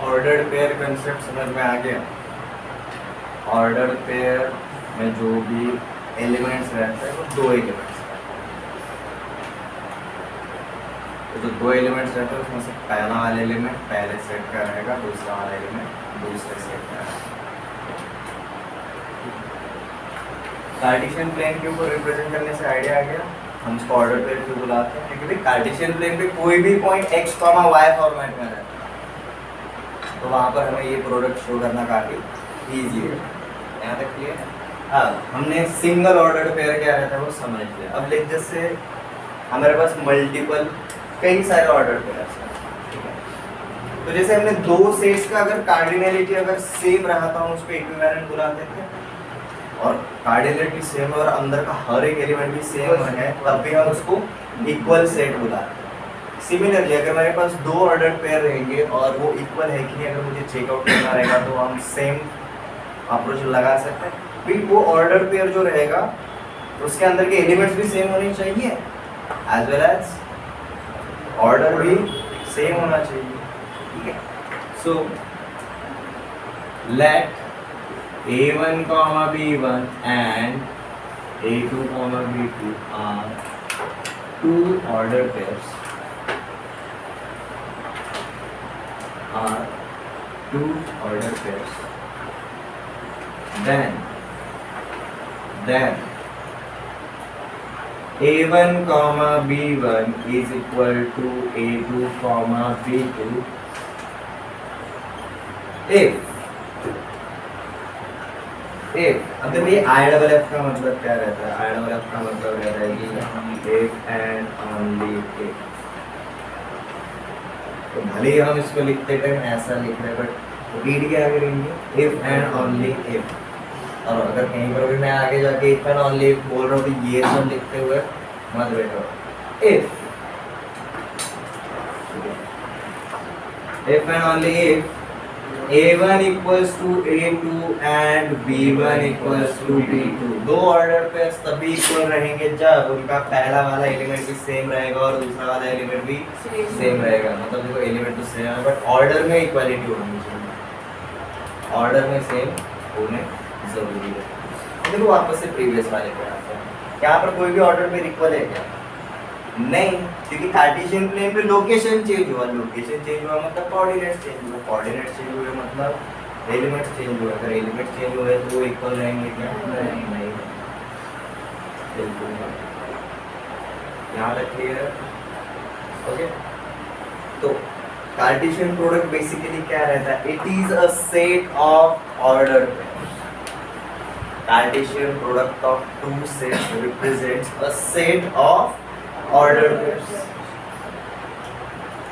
ऑर्डर्ड पेयर कंसेप्ट समझ में आ गया। ऑर्डर्ड पेयर में जो भी एलिमेंट्स रहते हैं वो दो एलिमेंट्स रहते हैं। तो जो दो एलिमेंट्स रहते हैं उसमें से पहला वाला एलिमेंट पहले सेट का रहेगा, दूसरा वाला एलिमेंट दूसरे सेट का रहेगा। कार्टेशियन प्लेन के ऊपर रिप्रेजेंट करने से आइडिया आ गया हम इसको ऑर्डर पेयर क्यों बुलाते हैं, क्योंकि कार्टेशियन प्लेन पे कोई भी पॉइंट x, y फॉर्मेट में रहता है, तो वहाँ पर हमें ये प्रोडक्ट शो करना काफ़ी ईजी है। यहाँ तक क्लियर है। हाँ, हमने सिंगल ऑर्डर पेयर क्या रहता है वो समझ लिया। अब लेट जैसे हमारे पास मल्टीपल कई सारे ऑर्डर पेयर हैं, ठीक है। तो जैसे हमने दो सेट्स का अगर कार्डिनलिटी अगर सेम रहा था हम उसको इक्विवेलेंट बुलाते थे, और कार्डिनलिटी सेम और अंदर का हर एक एलिमेंट भी सेम है तब भी हम उसको इक्वल सेट बुलाते हैं। सिमिलरली अगर मेरे पास दो ऑर्डर पेयर रहेंगे और वो इक्वल है कि नहीं अगर मुझे चेकआउट करना रहेगा तो हम सेम अप्रोच लगा सकते हैं। फिर वो ऑर्डर पेयर जो रहेगा उसके अंदर के एलिमेंट्स भी सेम होने चाहिए एज वेल एज ऑर्डर भी सेम होना चाहिए, ठीक है। So let A1, B1 and A2, B2 are two ordered pairs. Then A1, B1 is equal to A2, B2 if अब देखो ये IFF का मतलब क्या रहता है, IFF का मतलब रहता है कि if and only if। तो भले ही हम इसको लिखते टाइम ऐसा लिख रहे हैं बट रीड क्या करेंगे if and only if। और अगर कहीं पर भी मैं आगे जाके if and only if बोल रहा हूँ तो ये सब लिखते हुए मत बैठो। if and only if A1 equals to A2 and B1 equals to B2, दो ऑर्डर पेयर्स तभी इक्वल रहेंगे जब उनका पहला वाला एलिमेंट भी सेम रहेगा और दूसरा वाला एलिमेंट भी सेम रहेगा। मतलब देखो एलिमेंट तो सेम है बट ऑर्डर में इक्वालिटी होनी चाहिए, ऑर्डर में सेम होने जरूरी है। देखो वापस से प्रीवियस वाले पे आते हैं, यहाँ पर कोई भी ऑर्डर पेयर इक्वल है क्या? नहीं, क्योंकि कार्टेशियन प्लेन पे लोकेशन चेंज हुआ, लोकेशन चेंज हुआ मतलब कोऑर्डिनेट चेंज हुआ, कोऑर्डिनेट चेंज हुए मतलब एलिमेंट्स चेंज हुए। अगर एलिमेंट चेंज हुए तो वो इक्वल रहेंगे क्या? नहीं, बिल्कुल नहीं। यहाँ तक क्लियर है? ओके। तो कार्टेशियन प्रोडक्ट बेसिकली क्या रहता है? It is a set of order pairs. Cartesian product of two sets represents a set of ordered pairs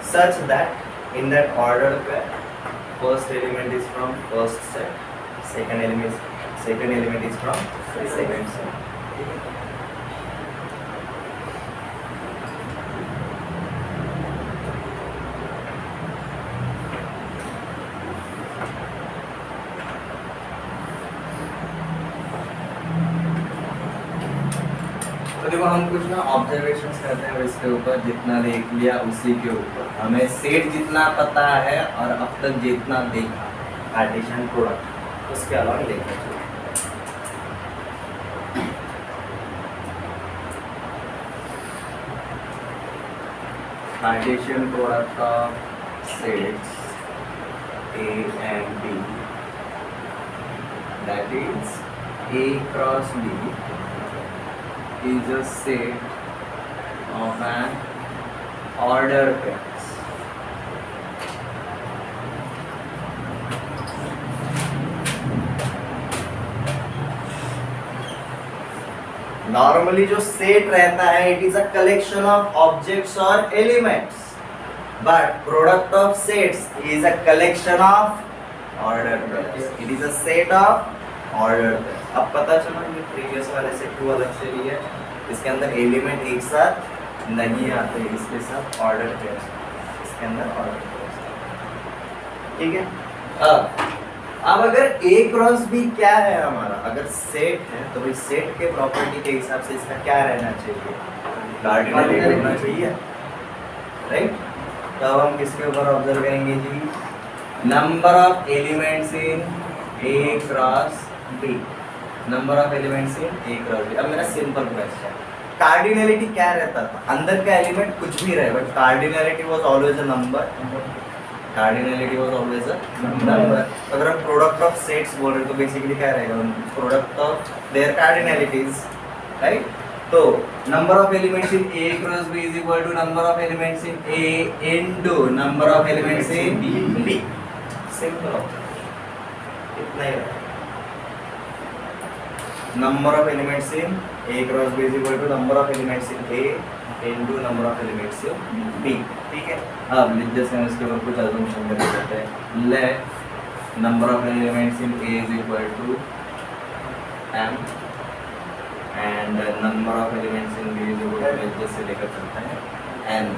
such that in that ordered pair first element is from first set, second element is from second set। तो देखो हम कुछ ना ऑब्जर्वेशंस करते हैं इसके ऊपर, जितना देख लिया उसी के ऊपर हमें सेट जितना पता है और अब तक जितना देखा कार्टेशियन प्रोडक्ट उसके अलावा देखना चाहिए। Cartesian product of sets A and B, that is A cross B is a set of an ordered pairs normally जो सेट रहता है it is a collection of objects और elements, but product of sets is a collection of order pairs, it is a set of order pairs. अब पता चला ये प्रीवियस वाले से क्यों अलग से लिया, इसके अंदर एलिमेंट एक साथ नहीं आते, इसके साथ ऑर्डर पेयर्स, इसके अंदर ऑर्डर पेयर्स, ठीक है। अब अगर A क्रॉस B क्या है हमारा, अगर सेट है तो भाई सेट के प्रॉपर्टी के हिसाब से इसका क्या रहना चाहिए, कार्डिनलिटी होना चाहिए, राइट। तो अब हम किसके ऊपर ऑब्जर्व करेंगे जी, number of elements in A cross B, number of elements in A cross B। अब मेरा सिंपल क्वेश्चन, कार्डिनलिटी क्या रहता था, अंदर का एलिमेंट कुछ भी रहे but cardinality was always a number, cardinality was always a number. अगर हम प्रोडक्ट ऑफ सेट्स बोल रहे हैं तो बेसिकली क्या रहेगा, product of their cardinalities, right. तो number of elements in A cross B is equal to number of elements in A into number of elements in B, simple observation, इतना ही रहेगा। Number of elements in A cross B is equal to number of elements in A into number of elements in B, ठीक है। अब जैसे हम इसके ऊपर कुछ अजम्पशन कर सकते हैं, let number of elements in A is equal to m and number of elements in B is equal to जैसे लेकर चलते हैं n,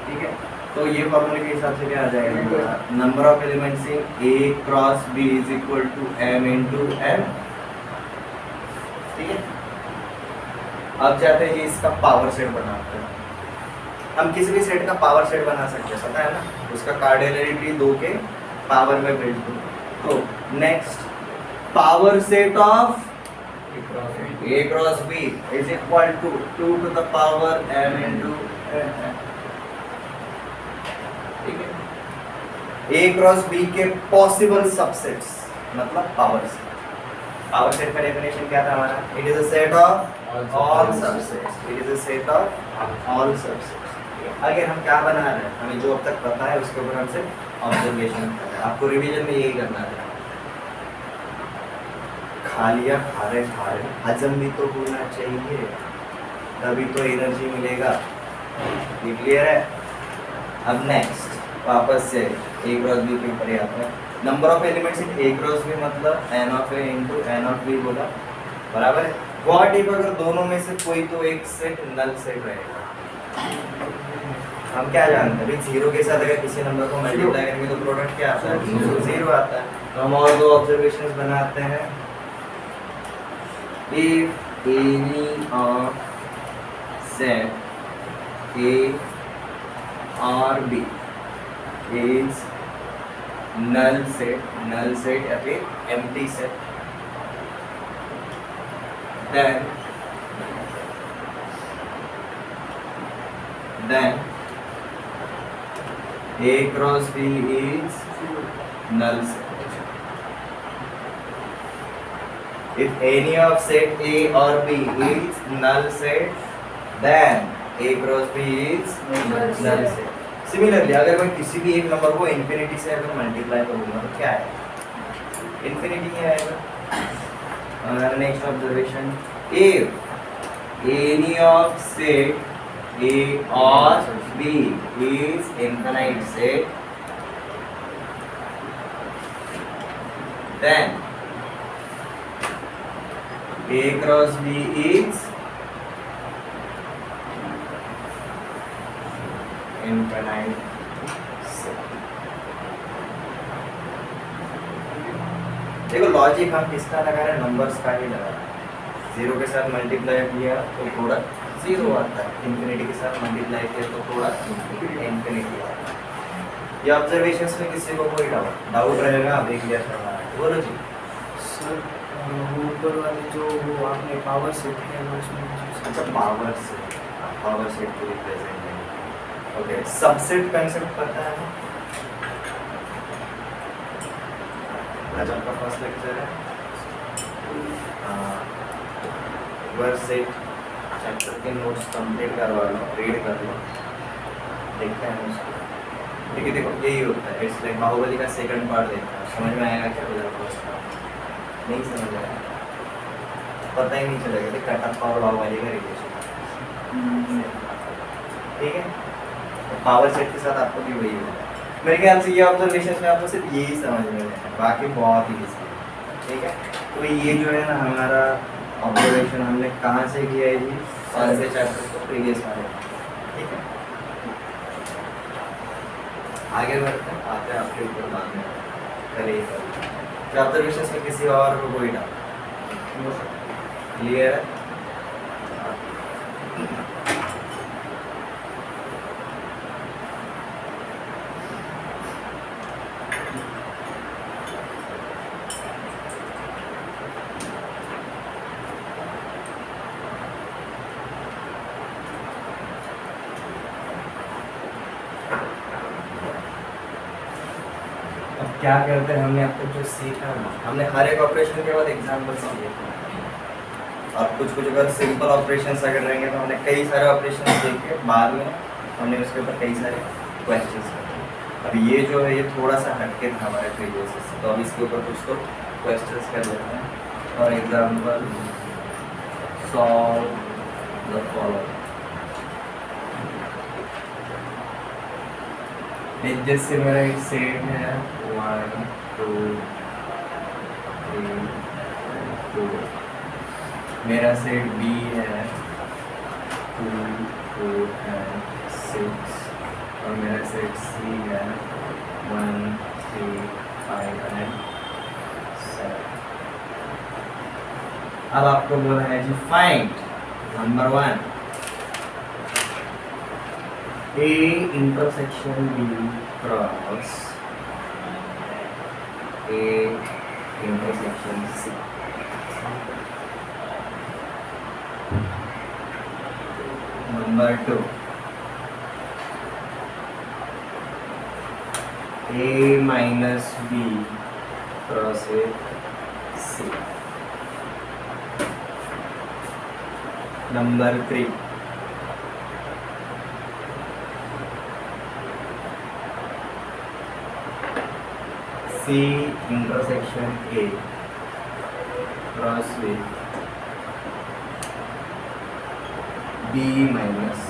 ठीक है। तो ये फॉर्मूले के हिसाब से क्या आ जाएगा, number of elements in A cross B is equal to m into n, ठीक है। अब चाहते हैं जी इसका पावर सेट बनाते हैं, हम किसी भी सेट का पावर सेट बना सकते हैं, पता है ना, उसका कार्डिनलिटी 2 के पावर में बिल्ड हो। तो next, power set of A cross B is equal to 2 to the power m into n, ठीक है। A क्रॉस B के पॉसिबल सबसेट्स मतलब पावर सेट, पावर सेट का डेफिनेशन क्या था हमारा, it is a set of all subsets, it is a set of all subsets. अगर हम क्या बना रहे हैं, हमें जो अब तक पता है उसके ऊपर हमसे ऑब्जर्वेशन कर रहे हैं, आपको रिवीजन में यही करना है, खा लिया खा रहे हजम भी तो होना चाहिए, तभी तो एनर्जी मिलेगा, ये क्लियर है। अब नेक्स्ट वापस से A क्रॉस B के ऊपर आता है, number of elements in A cross B मतलब n of A into n of B बोला, बराबर है। व्हाट इफ अगर दोनों में से कोई तो एक सेट नल सेट रहेगा, हम क्या जानते हैं भाई, जीरो के साथ अगर किसी नंबर को मल्टीप्लाई करेंगे तो प्रोडक्ट क्या आता है, जीरो आता है। तो हम और दो ऑब्जर्वेशंस बनाते हैं, if any of set A और B इज नल सेट या फिर empty set, then A cross B is null set. If any of set A or B is null set, then A cross B is null set. Similarly, अगर मैं किसी भी एक नंबर को इन्फिनिटी से अगर मल्टीप्लाई करूँगा तो क्या है, इन्फिनिटी ही आएगा। Next observation, if any of set A or B is infinite set, then A cross B is infinite set। देखो लॉजिक हम किसका लगा रहे हैं, नंबर्स का ही लगा रहे हैं। जीरो के साथ मल्टीप्लाई किया तो प्रोडक्ट जीरो आता है, इन्फिनिटी के साथ मल्टीप्लाई किया तो प्रोडक्ट इन्फिनिटी आता है। ये ऑब्जर्वेशंस में किसी को कोई डाउट रहेगा, आप देख लिया था, बोलो जी। सर ऊपर वाले जो वो आपने पावर सेट है उसमें, अच्छा पावर सेट को रिप्रेजेंट करेंगे, ओके। सबसेट कांसेप्ट पता है, आज आपका फर्स्ट लेक्चर है, वर्ड सेट चैप्टर के नोट्स कंप्लीट करवा लो, रीड कर लो, देखते हैं उसको, ठीक है। देखो यही होता है, इट्स लाइक बाहुबली का सेकंड पार्ट देखता है, समझ में आएगा क्या बोला फर्स्ट पार्ट, नहीं समझ आएगा पता ही नहीं चलेगा कि कट ऑफ पावर लॉ वाली का रिलेशन। ठीक है, तो पावर सेट के साथ आपको भी वही होगा। मेरे ख्याल से ये ऑब्जर्वेशन में आपको सिर्फ यही समझ में है, बाकी बहुत ही ईजी है। ठीक है, तो ये जो है ना हमारा ऑब्जर्वेशन हमने कहाँ से किया है जी, कौन से चैप्टर को, प्रीवियस वाले। ठीक है, आगे बढ़ते हैं, आते हैं आपके ऊपर बाद में। पहले जो ऑब्जर्वेशन में किसी और को कोई डाल क्लियर है। अब क्या करते हैं, हमने आपको जो सीखा ना, हमने हर एक ऑपरेशन के बाद एग्जाम्पल्स दिए और कुछ कुछ अगर सिंपल ऑपरेशंस अगर रहेंगे तो हमने कई सारे ऑपरेशन देखे, बाद में हमने उसके ऊपर कई सारे क्वेश्चंस किए। अब ये जो है ये थोड़ा सा हटके था हमारे प्रीवियस से, तो अब इसके ऊपर कुछ तो क्वेश्चंस कर लेते हैं। For example solve the following. जैसे मेरा एक सेट है 1 2 3 4, मेरा सेट बी है 2 4 and 6 और मेरा सेट सी है 1 3 5 and 7। अब आपको बोला है जी find number 1 A intersection B cross A intersection C। Number 2 A minus B cross with C। Number 3 C intersection A cross with B minus।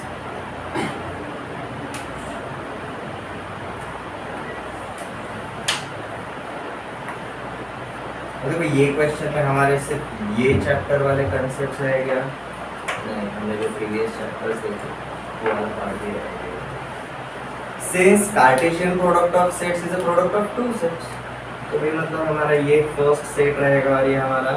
देखो ये क्वेश्चन में हमारे सिर्फ ये चैप्टर वाले कंसेप्ट रह गया नहीं, हमने जो प्रीवियस चैप्टर्स देखे वो वाला पार्ट ही रह गया। Since Cartesian product of sets is a product of two sets, तो भी मतलब हमारा ये फर्स्ट सेट रहेगा और ये हमारा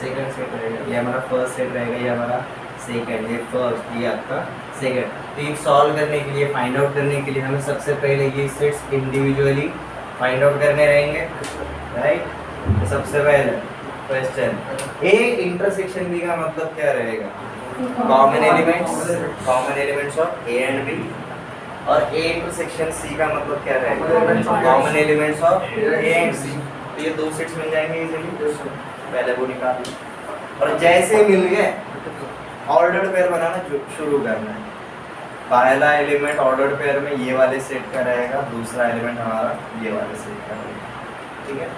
सेकंड सेट रहेगा, ये हमारा फर्स्ट सेट रहेगा, ये हमारा सेकंड, ये फर्स्ट, ये आपका सेकंड। तो ये सॉल्व करने के लिए, फाइंड आउट करने के लिए हमें सबसे पहले ये सेट्स इंडिविजुअली फाइंड आउट करने रहेंगे, राइट। तो सबसे पहले क्वेश्चन ए इंटरसेक्शन बी का मतलब क्या रहेगा, common elements of A and B. और ए इंटरसेक्शन सी का मतलब क्या रहेगा, common elements of A and C. तो ये दो सेट्स मिल जाएंगे इजीली, पहले वो निकाल। और जैसे मिल गए ऑर्डर्ड पेयर बनाना शुरू करना है। पहला एलिमेंट ऑर्डर्ड पेयर में ये वाले सेट का रहेगा, दूसरा एलिमेंट हमारा ये वाले सेट का रहेगा, ठीक है।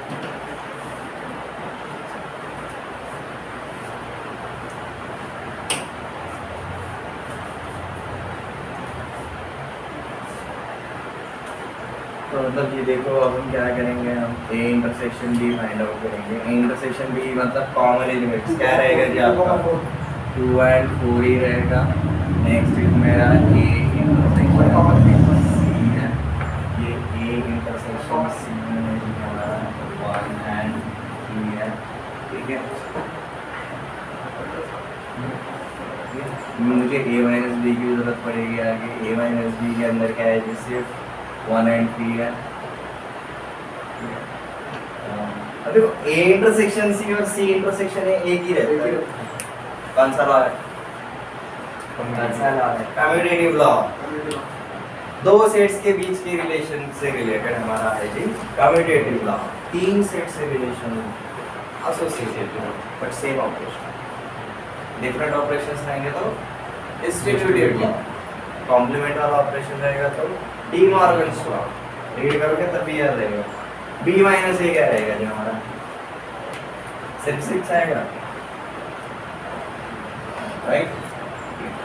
तो मतलब ये देखो अब हम क्या करेंगे, हम A intersection B find out करेंगे। ए इंटरसेक्शन बी मतलब कॉमन एलिमेंट्स क्या रहेगा जी आपका 2 and 4 ही रहेगा। नेक्स्ट इज मेरा ए इंटरसेक्शन सी है, ये ए इंटरसेक्शन सी में हमारा 1 and 3 है, ठीक है। मुझे a माइनस बी की जरूरत पड़ेगी आगे। a माइनस बी के अंदर क्या है, सिर्फ 1 and 3 है। अब देखो A इंटरसेक्शन C और C इंटरसेक्शन A एक ही रहता है। कौन सा लॉ है? Commutative law. दो सेट्स के बीच के रिलेशन से रिलेटेड हमारा है जी कम्यूटेटिव लॉ। तीन सेट से relation associated but same operation. Different operations रहेंगे तो डिस्ट्रीब्यूटिव लॉ। कॉम्प्लीमेंट वाला ऑपरेशन रहेगा तो डी मॉर्गन्स लॉ। रीड करोगे तब भी याद रहेगा। बी माइनस ए क्या रहेगा जो हमारा सिर्फ 6 आएगा। राइट।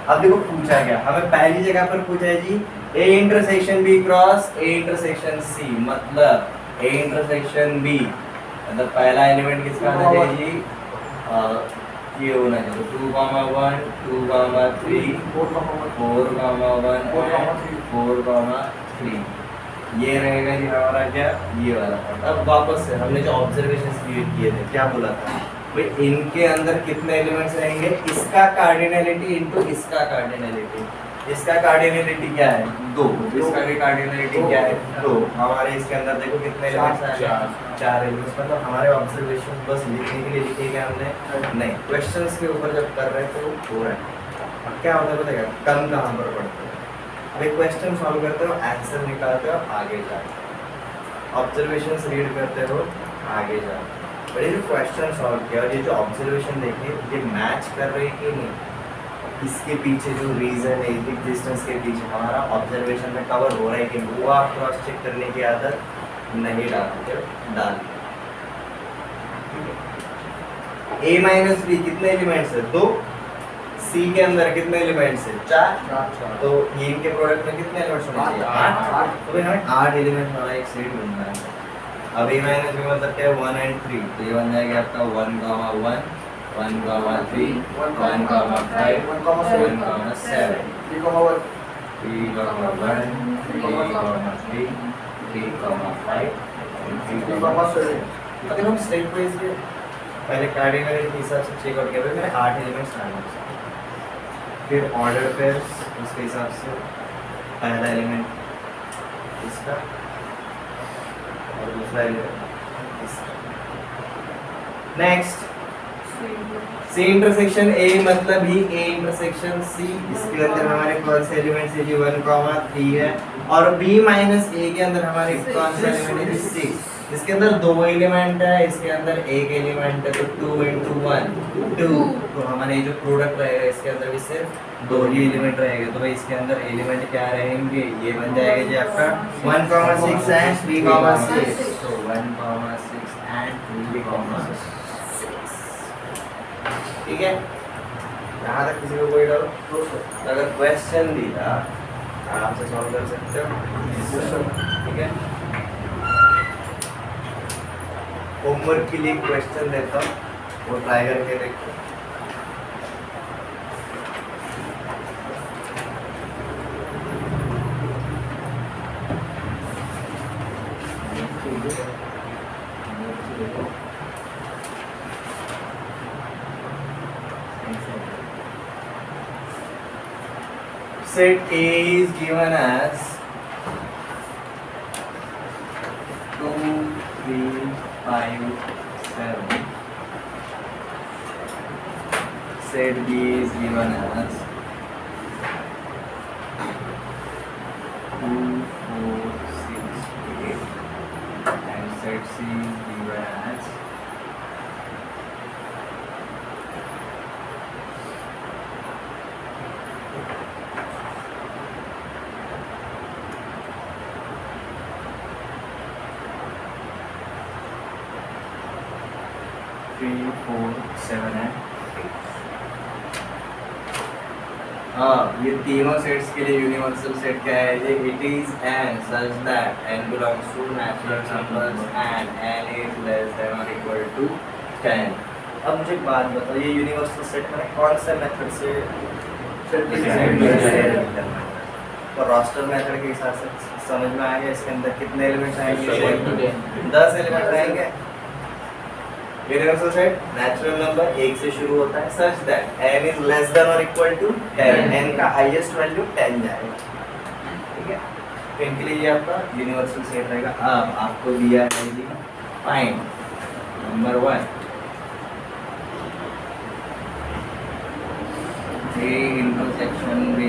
अब देखो पूछा क्या, हमें पहली जगह पर पूछा है जी A intersection B cross A intersection C, मतलब ए इंटरसेक्शन बी मतलब पहला एलिमेंट किसका आना चाहिए जी, ये होना चाहिए 2, 1, 2, 3, 4, 1 4, 3, ये रहेगा जी हमारा क्या, ये वाला पार्ट। अब वापस से हमने जो ऑब्जर्वेशंस क्रिएट किए थे क्या बोला था भाई, इनके अंदर कितने एलिमेंट्स रहेंगे, इसका कार्डिनलिटी इनटू इसका कार्डिनलिटी, इसका कार्डिनलिटी क्या है 2, इसका भी कार्डिनलिटी क्या है 2, हमारे इसके अंदर देखो कितने एलिमेंट्स आए, 4 एलिमेंट्स। मतलब हमारे ऑब्जर्वेशन बस लिखने के लिए लिखे गए हमने नहीं, क्वेश्चंस के ऊपर जब कर रहे थे वो हो रहा है। अब क्या होता है बताएगा, कम कहाँ पर पड़ते हैं, अभी क्वेश्चन सॉल्व करते हो आंसर निकालते हो आगे जाते हो, ऑब्जर्वेशंस रीड करते हो आगे जाते हो। और ये जो क्वेश्चन सॉल्व किया और ये जो ऑब्जर्वेशन देखे ये मैच कर रही कि नहीं, इसके पीछे जो रीजन है एग्जिस्टेंस के पीछे हमारा ऑब्जर्वेशन में कवर हो रहा है कि वो आप क्रॉस चेक करने की आदत नहीं डालते, डाल ए माइनस बी कितने एलिमेंट्स है 2, सी के अंदर कितने एलिमेंट्स है 4, तो ये इनके प्रोडक्ट में कितने एलिमेंट्स होने चाहिए 8, तो हमें 8 एलिमेंट वाला एक सेट ढूंढना है। अब ए माइनस बी मतलब क्या है 1 and 3, तो ये बन जाएगा आपका 1, 1, 1, 3, 1, 5, 1, 7, 3, 1, 3, 5, 3, अगर हम स्टेप वाइज के पहले कार्डिनल के हिसाब से चेक आउट किया मैंने 8 एलिमेंट्स आने हैं, फिर ऑर्डर पेयर्स उसके हिसाब से पहला एलिमेंट इसका और दूसरा एलिमेंट इसका। नेक्स्ट सी इंटरसेक्शन ए मतलब ही ए इंटरसेक्शन सी, इसके अंदर हमारे कौन से एलिमेंट्स है जी 1, 3 है, और बी माइनस ए के अंदर हमारे कौन से एलिमेंट है जी 6, इसके अंदर 2 एलिमेंट है, इसके अंदर 1 एलिमेंट है, तो 2 into 1 2, तो हमारे जो प्रोडक्ट रहेगा इसके अंदर भी सिर्फ 2 ही एलिमेंट रहेगा, तो भाई इसके अंदर एलिमेंट क्या रहेंगे, ये बन जाएगा जी आपका 1, 6 एंड 3, 6, तो 1, 6 एंड 3, 6, ठीक है। यहाँ तक किसी को कोई डाउट, अगर क्वेश्चन दिया आराम से सॉल्व कर सकते हो, ठीक है। होमवर्क के लिए क्वेश्चन देता हूँ, वो ट्राई करके देखो। Set A is given as 2, 3, 5, 7. Set B is given as 2, 4, 6, 8. And set C is given as 3, 4, 7 and 8। हाँ, ये तीनों सेट्स के लिए यूनिवर्सल सेट क्या है ये, it is an such that n belongs to natural numbers and n is less than or equal to 10। अब मुझे एक बात बताओ, ये यूनिवर्सल सेट मैंने कौन से मेथड से तो रॉस्टर मेथड के हिसाब से समझ में आ गया, इसके अंदर कितने एलिमेंट्स आएंगे 10 एलिमेंट आएंगे। यूनिवर्सल सेट नेचुरल नंबर 1 से शुरू होता है such that n is less than और इक्वल टू 10, n का हाईएस्ट वैल्यू 10 जाएगा, ठीक है। तो इनके लिए ये आपका यूनिवर्सल सेट रहेगा। अब आपको दिया है जी find number 1 A intersection B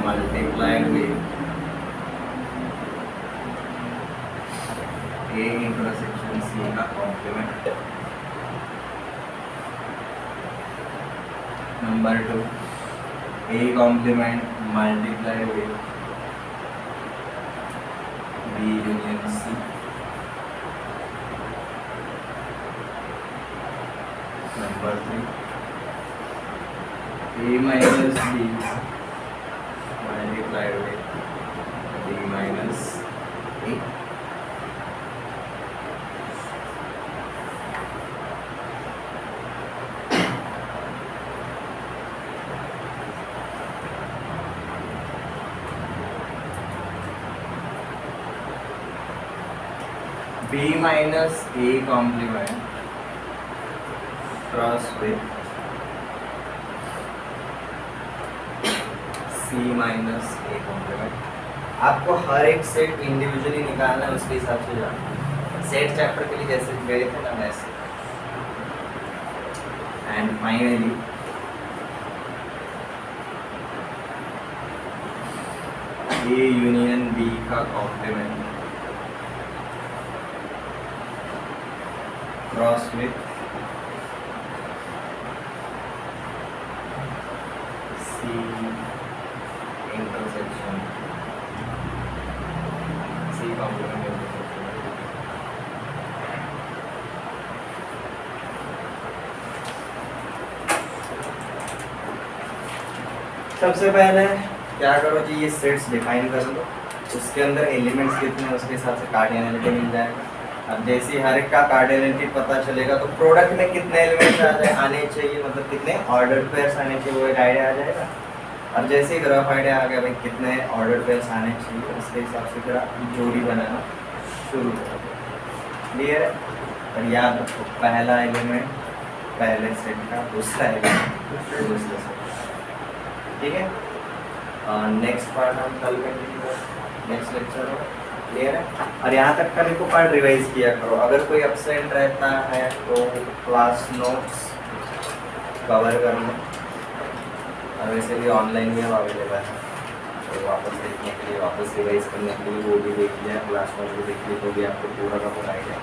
multiplied with A intersection C का complement. Number 2 A complement multiplied with B union C। Number 3 A minus B multiplied with B minus A. b minus a complement cross with c minus a complement। आपको हर एक सेट इंडिविजुअली निकालना है, उसके हिसाब से जाना। सेट चैप्टर के लिए जैसे गए थे ना वैसे। And finally A union B का complement cross with C intersection C complement intersection. सबसे पहले क्या करो जी, ये सेट्स डिफाइन कर लो, उसके अंदर एलिमेंट्स कितने हैं उसके हिसाब से कार्डिनलिटी मिल जाएगा। अब जैसे ही हर एक का कार्डिनलिटी पता चलेगा तो प्रोडक्ट में कितने एलिमेंट्स आने चाहिए, मतलब कितने ऑर्डर पेयर्स आने चाहिए, वो एक आइडिया आ जाएगा। और जैसे ही ग्राफ आइडिया आ गया भाई कितने ऑर्डर पेयर्स आने चाहिए, उसके हिसाब से फिर आप जोड़ी बनाना शुरू करो। क्लियर है? और याद रखो पहला एलिमेंट पहले सेट का, दूसरा एलिमेंट दूसरे सेट। ठीक है, नेक्स्ट पार्ट हम कल कंटिन्यू नेक्स्ट लेक्चर में। क्लियर है? और यहाँ तक का भी को पार्ट रिवाइज किया करो। अगर कोई एब्सेंट रहता है तो क्लास नोट्स कवर कर लो, और वैसे भी ऑनलाइन भी अवेलेबल है, तो वापस देखने के लिए, वापस रिवाइज करने के लिए वो भी देख लिया, क्लास नोट्स भी देख लिया, तो भी आपको पूरा का पूरा आइडिया